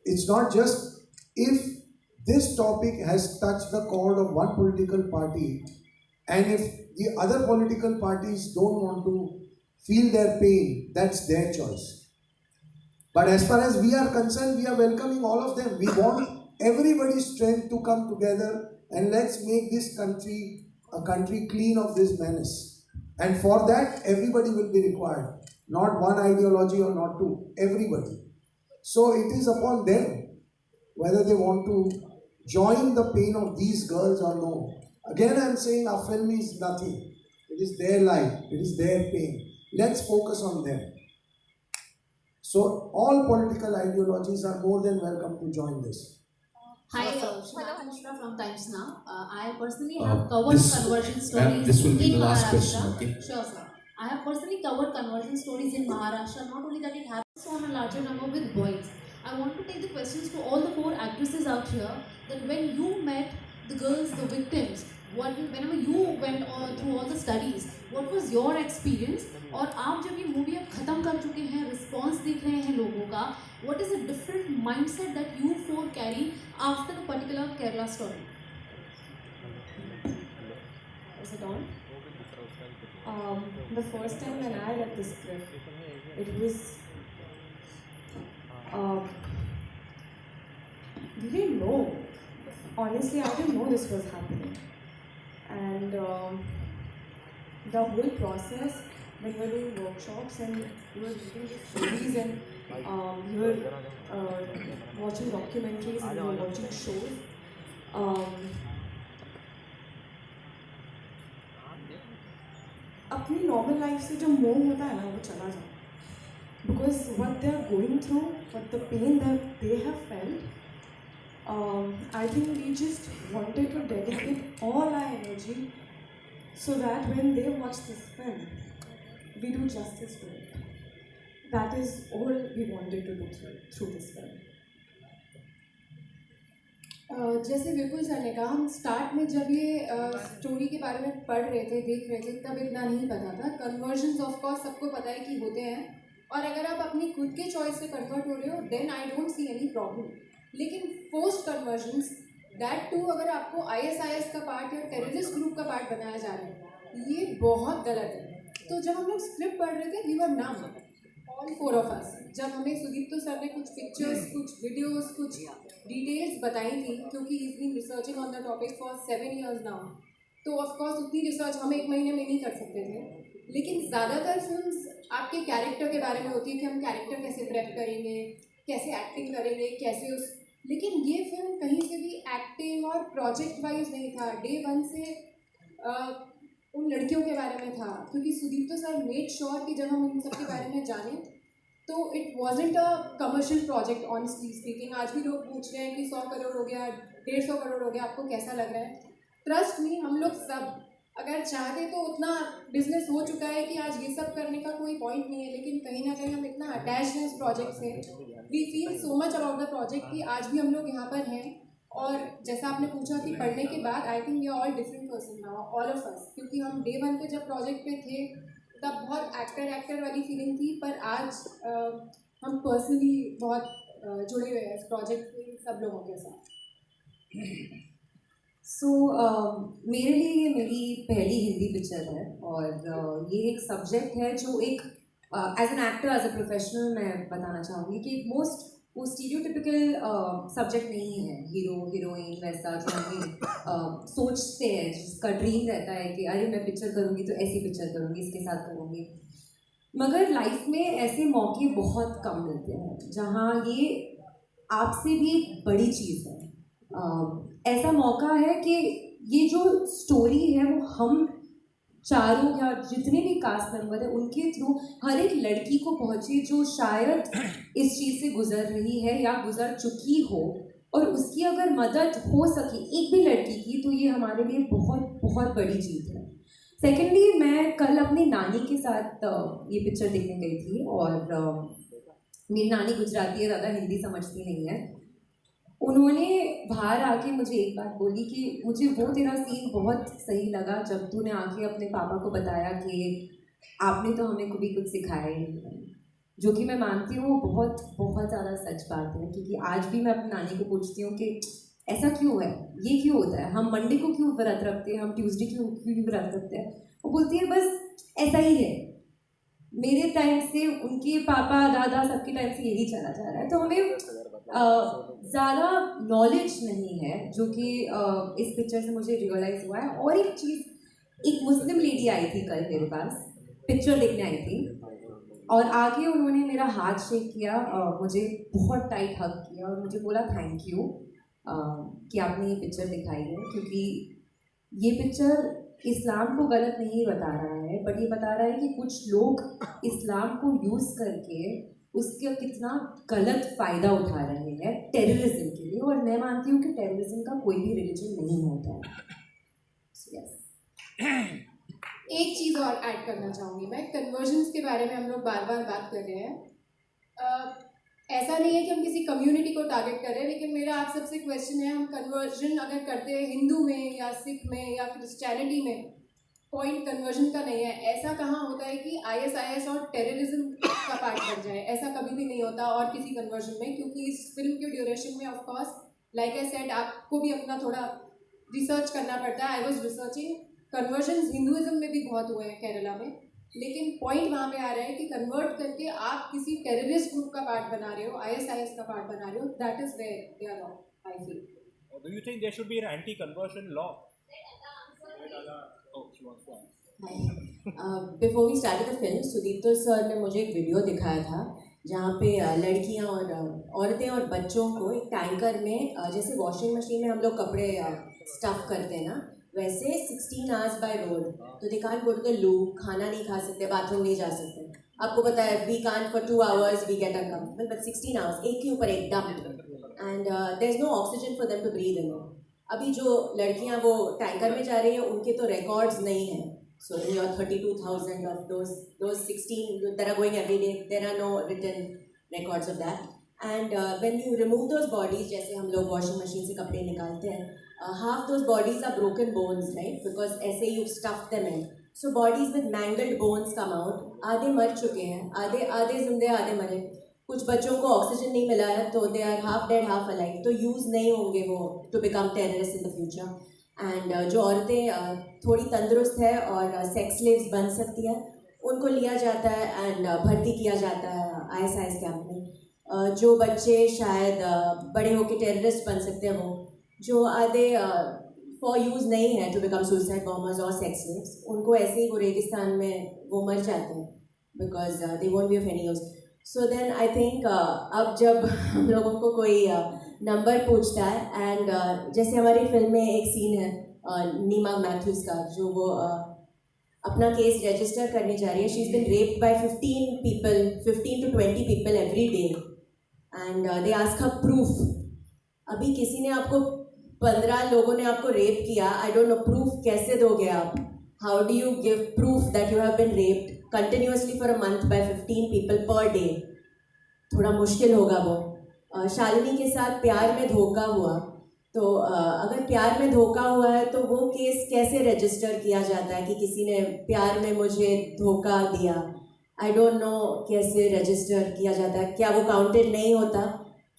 It's not just if this topic has touched the chord of one political party, and if the other political parties don't want to feel their pain, that's their choice. But as far as we are concerned, we are welcoming all of them. We want everybody's strength to come together, and let's make this country a country clean of this menace. And for that, everybody will be required. Not one ideology or not two, everybody. So it is upon them whether they want to join the pain of these girls or no. Again, I'm saying our film is nothing. It is their life, it is their pain. Let's focus on them. So all political ideologies are more than welcome to join this. Hi, Shana Mishra from Times Now. I personally have covered conversion stories this will be in the last Maharashtra. question, okay? Sure, sir. I have personally covered conversion stories in Maharashtra. Not only that, it happens on a larger number with boys. I want to take the questions to all the 4 actresses out here, that when you met the girls, the victims, whenever you went through all the studies, what was your experience? और आप जब ये movie अब खत्म कर चुके हैं, response देख रहे हैं लोगों का, what is the different mindset that you 4 carry after the particular Kerala story? Is it on? The first time when I read the script, it was we didn't know. Honestly, I didn't know this was happening, and the whole process when we were doing workshops and we were reading the stories and we were watching documentaries and we were watching shows. अपनी normal life से जो मोह होता है ना वो चला जाए, because what they are going through, what the pain that they have felt, I think we just wanted to dedicate all our energy so that when they watch this film, we do justice to it. That is all we wanted to do through this film. जैसे विपुल sir ने कहा, हम start में जब ये story के बारे में पढ़ रहे थे, देख रहे थे, तब इतना नहीं पता था. कन्वर्जन्स ऑफ कोर्स सबको पता है कि होते हैं, और अगर आप अपनी खुद के चॉइस से कन्वर्ट हो रहे हो then I don't see any problem. लेकिन फोर्स्ड कन्वर्जन्स, दैट टू अगर आपको ISIS का पार्ट या टेररिस्ट ग्रुप का पार्ट बनाया जा रहा है, ये बहुत गलत है. तो जब हम लोग स्क्रिप्ट पढ़ रहे थे, we were numb, all 4 of us. जब हमें सुदीप्तो सर ने कुछ पिक्चर्स, कुछ वीडियोस, कुछ डिटेल्स बताई थी, क्योंकि he is been researching on the topic for 7 years now, तो ऑफकोर्स उतनी रिसर्च हम 1 महीने में नहीं कर सकते थे. लेकिन ज़्यादातर फिल्म्स आपके कैरेक्टर के बारे में होती है कि हम कैरेक्टर कैसे प्रेप करेंगे, कैसे एक्टिंग करेंगे, कैसे उस. लेकिन ये फिल्म कहीं से भी एक्टिंग और प्रोजेक्ट वाइज नहीं था. डे 1 से उन लड़कियों के बारे में था, क्योंकि सुदीप्तो सर मेड श्योर कि जब हम उन सब के बारे में जानें तो it wasn't a commercial project. Honestly speaking, आज भी लोग पूछ रहे हैं कि 100 करोड़ हो गया, 150 करोड़ हो गया, आपको कैसा लग रहा है. ट्रस्ट मी, हम लोग सब अगर चाहते तो उतना बिजनेस हो चुका है कि आज ये सब करने का कोई पॉइंट नहीं है. लेकिन कहीं ना कहीं हम इतना अटैच हैं इस प्रोजेक्ट से, we feel so much about the project कि आज भी हम लोग यहाँ पर हैं. और जैसा आपने पूछा कि पढ़ने के बाद, I think we are all different person now, all of us. क्योंकि हम डे 1 पे जब प्रोजेक्ट पे थे तब बहुत एक्टर वाली फीलिंग थी, पर आज हम पर्सनली बहुत जुड़े हुए हैं इस प्रोजेक्ट के सब लोगों के साथ. सो मेरे लिए ये मेरी पहली हिंदी पिक्चर है, और ये एक सब्जेक्ट है जो एक as an actor, as a professional मैं बताना चाहूँगी कि एक वो स्टीरियोटिपिकल सब्जेक्ट नहीं है. हीरो हीरोइन वैसा जो हम सोचते हैं, जिसका ड्रीम रहता है कि अरे मैं पिक्चर करूँगी तो ऐसी पिक्चर करूँगी, इसके साथ करूँगी. मगर लाइफ में ऐसे मौके बहुत कम मिलते हैं जहाँ ये आपसे भी एक बड़ी चीज़ है. ऐसा मौका है कि ये जो स्टोरी है वो हम चारों या जितने भी कास्ट मेंबर हैं उनके थ्रू हर एक लड़की को पहुँचे जो शायद इस चीज़ से गुजर रही है या गुजर चुकी हो, और उसकी अगर मदद हो सके एक भी लड़की की, तो ये हमारे लिए बहुत बहुत बड़ी चीज़ है. सेकेंडली, मैं कल अपनी नानी के साथ ये पिक्चर देखने गई थी, और मेरी नानी गुजराती है, ज़्यादा हिंदी समझती नहीं है. उन्होंने बाहर आके मुझे एक बात बोली कि मुझे वो तेरा सीन बहुत सही लगा जब तूने आके अपने पापा को बताया कि आपने तो हमें कभी कुछ सिखाया ही नहीं. जो कि मैं मानती हूँ बहुत बहुत ज़्यादा सच बात है, क्योंकि आज भी मैं अपनी नानी को पूछती हूँ कि ऐसा क्यों है, ये क्यों होता है, हम मंडे को क्यों व्रत रखते हैं, हम ट्यूसडे क्यों व्रत रखते हैं. वो बोलती है बस ऐसा ही है, मेरे टाइम से, उनके पापा दादा सबके टाइम से यही चला जा रहा है. तो हमें ज़्यादा नॉलेज नहीं है, जो कि इस पिक्चर से मुझे रियलाइज़ हुआ है. और एक चीज़, एक मुस्लिम लेडी आई थी कल मेरे पास, पिक्चर देखने आई थी, और आगे उन्होंने मेरा हाथ शेक किया, मुझे बहुत टाइट हग किया और मुझे बोला थैंक यू कि आपने ये पिक्चर दिखाई है, क्योंकि ये पिक्चर इस्लाम को गलत नहीं बता रहा है, बट ये बता रहा है कि कुछ लोग इस्लाम को यूज़ करके उसका कितना गलत फ़ायदा उठा रहे हैं टेररिज्म के लिए. और मैं मानती हूँ कि टेररिज्म का कोई भी रिलीजन नहीं होता है. एक चीज़ और ऐड करना चाहूँगी मैं, कन्वर्जन्स के बारे में हम लोग बार बार बात कर रहे हैं. ऐसा नहीं है कि हम किसी कम्युनिटी को टारगेट कर रहे हैं, लेकिन मेरा आप सबसे क्वेश्चन है, हम कन्वर्जन अगर करते हैं हिंदू में या सिख में या क्रिश्चियनिटी में, पॉइंट कन्वर्जन का नहीं है. ऐसा कहाँ होता है कि ISIS और टेररिज्म का पार्ट बन जाए, ऐसा कभी भी नहीं होता और किसी कन्वर्जन में. क्योंकि इस फिल्म के ड्यूरेशन में ऑफकोर्स लाइक आई सेड आपको भी अपना थोड़ा रिसर्च करना पड़ता है. I was researching, conversion Hinduism में भी बहुत हुए हैं केरला में, लेकिन पॉइंट वहाँ पे आ रहा है कि कन्वर्ट करके आप किसी टेररिस्ट ग्रुप का पार्ट बना रहे हो, ISIS का पार्ट बना रहे हो, that is where they are wrong, I feel. Do you think there should be an anti-conversion law? Oh, she wants to answer. Before we started the film, Sudipto sir ने मुझे एक वीडियो दिखाया था जहाँ पे लड़कियाँ और औरतें और बच्चों को एक टैंकर में जैसे वॉशिंग मशीन में हम लोग कपड़े स्टफ़ करते हैं ना, वैसे 16 आवर्स बाय रोड, तो they can't go to the loo, खाना नहीं खा सकते, बाथरूम नहीं जा सकते। आपको पता है we can't for 2 hours we get uncomfortable, but 16 hours एक के ऊपर एक dump and there is no oxygen for them to breathe in. अभी जो लड़कियां वो टैंकर में जा रही हैं उनके तो रिकॉर्ड्स नहीं हैं। So in your 32,000 of those 16 that are going every day, there are no written records of that. And when you remove those bodies, जैसे हम लोग वॉशिंग मशीन से कपड़े निकालते हैं, half those bodies are broken bones, right? Because ऐसे you stuff them in. So bodies with mangled bones come out. आधे मर चुके हैं, आधे जिंदे, आधे मरे। कुछ बच्चों को ऑक्सीजन नहीं मिला है तो they are half dead half alive, तो यूज़ नहीं होंगे वो to become terrorist in the future. And जो औरतें थोड़ी तंदुरुस्त है और सेक्स स्लेव्स बन सकती है, उनको लिया जाता है एंड भर्ती किया जाता है ISIS कैंप में। जो बच्चे शायद बड़े होकर टेररिस्ट बन सकते हैं, वो जो आधे फॉर यूज़ नहीं है टू बिकम सुसाइड बॉम्बर्स और सेक्स स्लेव्स, उनको ऐसे ही वो रेगिस्तान में वो मर जाते हैं because they won't be of any use. So then I think अब जब हम लोगों को कोई नंबर पूछता है एंड जैसे हमारी फिल्म में एक सीन है नीमा मैथ्यूज़ का, जो वो अपना केस रजिस्टर करने जा रही है। She is been raped by 15 to 20 people every day and they ask her proof. अभी किसी ने आपको 15 लोगों ने आपको रेप किया, आई डोंट नो प्रूफ कैसे दोगे आप? How do you give proof that you have been raped continuously for a month by 15 people per day? थोड़ा मुश्किल होगा वो। शालिनी के साथ प्यार में धोखा हुआ, तो अगर प्यार में धोखा हुआ है तो वो केस कैसे रजिस्टर किया जाता है कि किसी ने प्यार में मुझे धोखा दिया? आई डोंट नो कैसे रजिस्टर किया जाता है। क्या वो काउंटेड नहीं होता?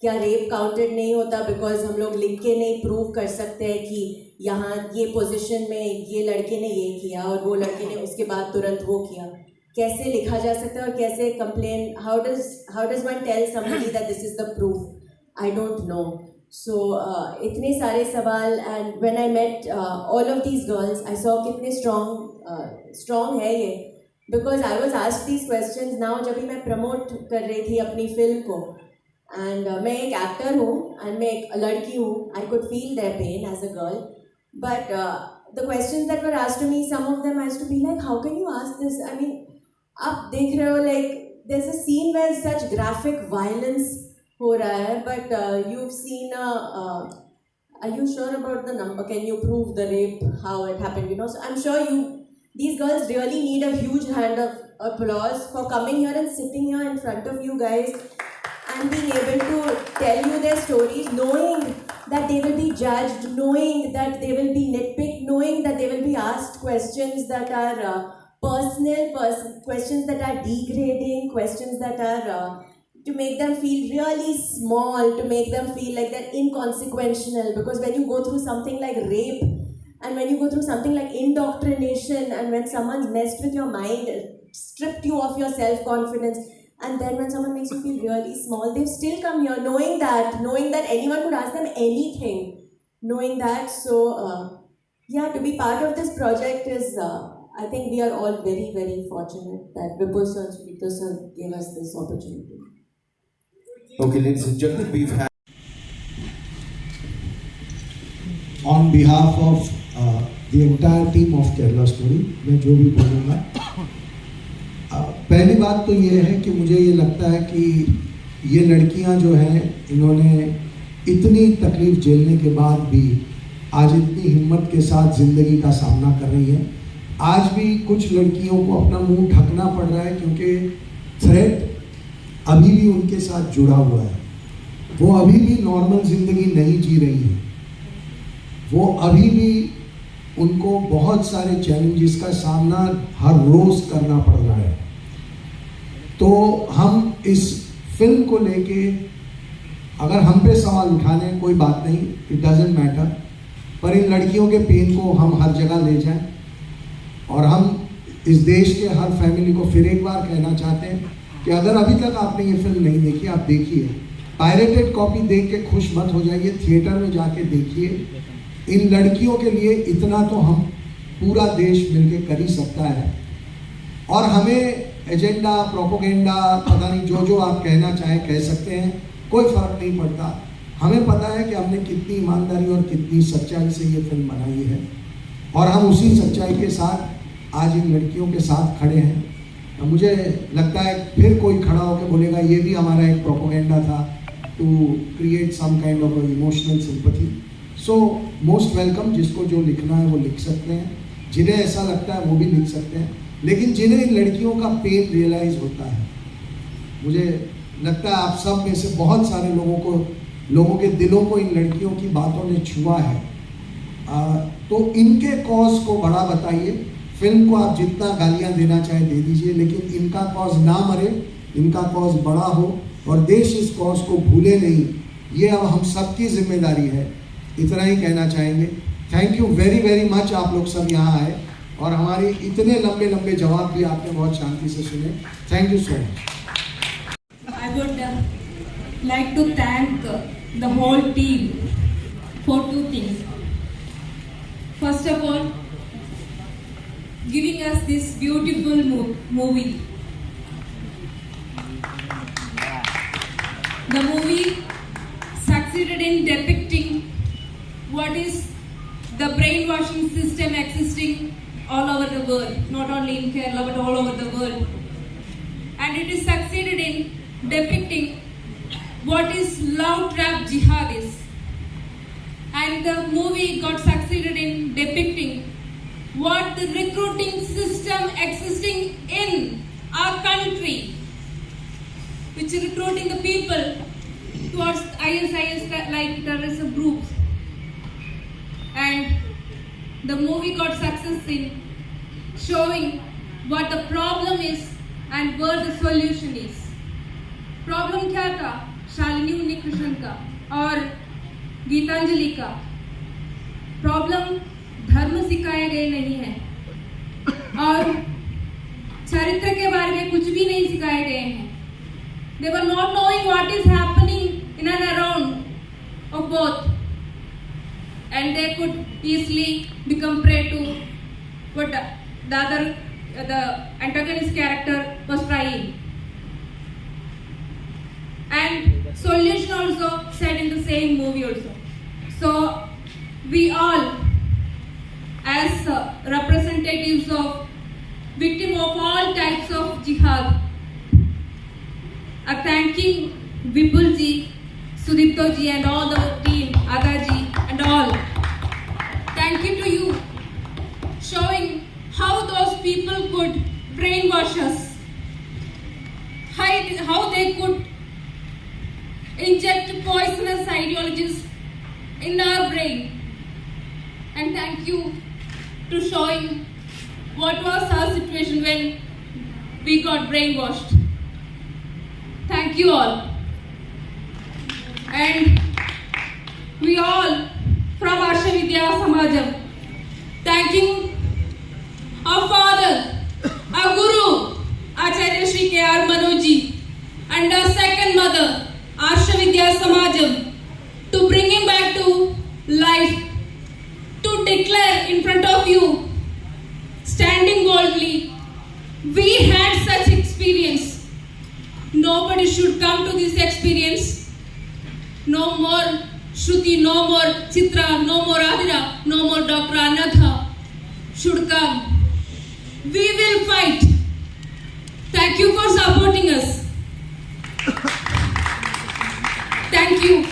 क्या रेप काउंटेड नहीं होता बिकॉज हम लोग लिख के नहीं प्रूव कर सकते हैं कि यहाँ ये पोजीशन में ये लड़के ने ये किया और वो लड़के ने उसके बाद तुरंत वो किया? कैसे लिखा जा सकता है और कैसे complain? How does one tell somebody that this is the proof? I don't know. So इतने सारे सवाल and when I met all of these girls I saw कितने स्ट्रॉन्ग है ये, because I was asked these questions now जब भी मैं promote कर रही थी अपनी फिल्म को। एंड मैं एक एक्टर हूँ एंड मैं एक लड़की हूँ, I could feel their pain as a girl, but the questions that were asked to me, some of them I used to be like how can you ask this? I mean आप देख रहे हो like there is a scene where such graphic violence हो रहा है, but you've seen are you sure about the number? Can you prove the rape, how it happened? You know, so I'm sure these girls really need a huge hand of applause for coming here and sitting here in front of you guys and being able to tell you their stories, knowing that they will be judged, knowing that they will be nitpicked, knowing that they will be asked questions that are questions that are degrading, questions that are to make them feel really small, to make them feel like they're inconsequential. Because when you go through something like rape and when you go through something like indoctrination and when someone's messed with your mind, stripped you of your self-confidence, and then when someone makes you feel really small, they've still come here knowing that anyone could ask them anything, knowing that. So yeah, to be part of this project is I think we are all very, very fortunate that Vipul sir and Sudipto sir gave us this opportunity. Okay, ladies and gentlemen, we've had on behalf of the entire team of Kerala Story, मैं जो भी बोलूँगा, पहली बात तो ये है कि मुझे ये लगता है कि ये लड़कियां जो हैं, इन्होंने इतनी तकलीफ झेलने के बाद भी आज इतनी हिम्मत के साथ ज़िंदगी का सामना कर रही हैं। आज भी कुछ लड़कियों को अपना मुंह ढकना पड़ रहा है क्योंकि थ्रेट अभी भी उनके साथ जुड़ा हुआ है। वो अभी भी नॉर्मल ज़िंदगी नहीं जी रही है, वो अभी भी उनको बहुत सारे चैलेंजेस का सामना हर रोज़ करना पड़ रहा है। तो हम इस फिल्म को लेके अगर हम पे सवाल उठाने कोई बात नहीं, इट डजेंट मैटर, पर इन लड़कियों के पेन को हम हर जगह ले जाएं। और हम इस देश के हर फैमिली को फिर एक बार कहना चाहते हैं कि अगर अभी तक आपने ये फिल्म नहीं देखी, आप देखिए। पायरेटेड कॉपी देख के खुश मत हो जाइए, थिएटर में जाके देखिए। इन लड़कियों के लिए इतना तो हम पूरा देश मिलके कर ही सकता है। और हमें एजेंडा, प्रोपोगेंडा, पता नहीं जो आप कहना चाहें कह सकते हैं, कोई फर्क नहीं पड़ता। हमें पता है कि हमने कितनी ईमानदारी और कितनी सच्चाई से ये फिल्म बनाई है और हम उसी सच्चाई के साथ आज इन लड़कियों के साथ खड़े हैं। तो मुझे लगता है फिर कोई खड़ा होकर बोलेगा ये भी हमारा एक प्रोपोगेंडा था to create some kind of emotional sympathy. So most welcome, जिसको जो लिखना है वो लिख सकते हैं, जिन्हें ऐसा लगता है वो भी लिख सकते हैं, लेकिन जिन्हें इन लड़कियों का पेन रियलाइज होता है, मुझे लगता है आप सब में से बहुत सारे लोगों के दिलों को इन लड़कियों की बातों ने छुआ है। तो इनके कॉज को बड़ा बताइए। फिल्म को आप जितना गालियां देना चाहे दे दीजिए, लेकिन इनका कॉज ना मरे, इनका कॉज बड़ा हो और देश इस कॉज को भूले नहीं, ये अब हम सबकी जिम्मेदारी है। इतना ही कहना चाहेंगे। Thank you very very much, आप लोग सब यहाँ आए और हमारे इतने लंबे लंबे जवाब भी आपने बहुत शांति से सुने। Thank you so much. I would like to thank the whole team for two things. First of all, giving us this beautiful movie. The movie succeeded in depicting what is the brainwashing system existing all over the world, not only in Kerala but all over the world. And it is succeeded in depicting what is love trap jihad is. And the movie got succeeded in depicting what the recruiting system existing in our country, which is recruiting the people towards ISIS like terrorism groups. And the movie got success in showing what the problem is and where the solution is. Problem क्या था? शालिनी उन्नीकृष्णन का और गीतांजलि का problem धर्म सिखाए गए नहीं है और चरित्र के बारे में कुछ भी नहीं सिखाए गए हैं. They were not knowing what is happening in and around of both, and they could easily become prey to what the antagonist character was trying. And solution also said in the same movie also. So we all, as representatives of victim of all types of jihad, are thanking Vipul ji, Sudipto ji and all the team, Aga ji and all. Thank you to you, showing how those people could brainwash us, how they could inject poisonous ideologies in our brain. And thank you to showing what was our situation when we got brainwashed. Thank you all. And we all from Arsha Vidya Samajam thanking our father, our guru, Acharya Shri K.R. Manoji, and our second mother, Arsha Vidya Samajam, to bring him back to life, to declare in front of you, standing boldly, we had such experience. Nobody should come to this experience. No more Shruti, no more Chitra, no more Adira, no more Dr. Anatha should come. We will fight. Thank you for supporting us. Thank you.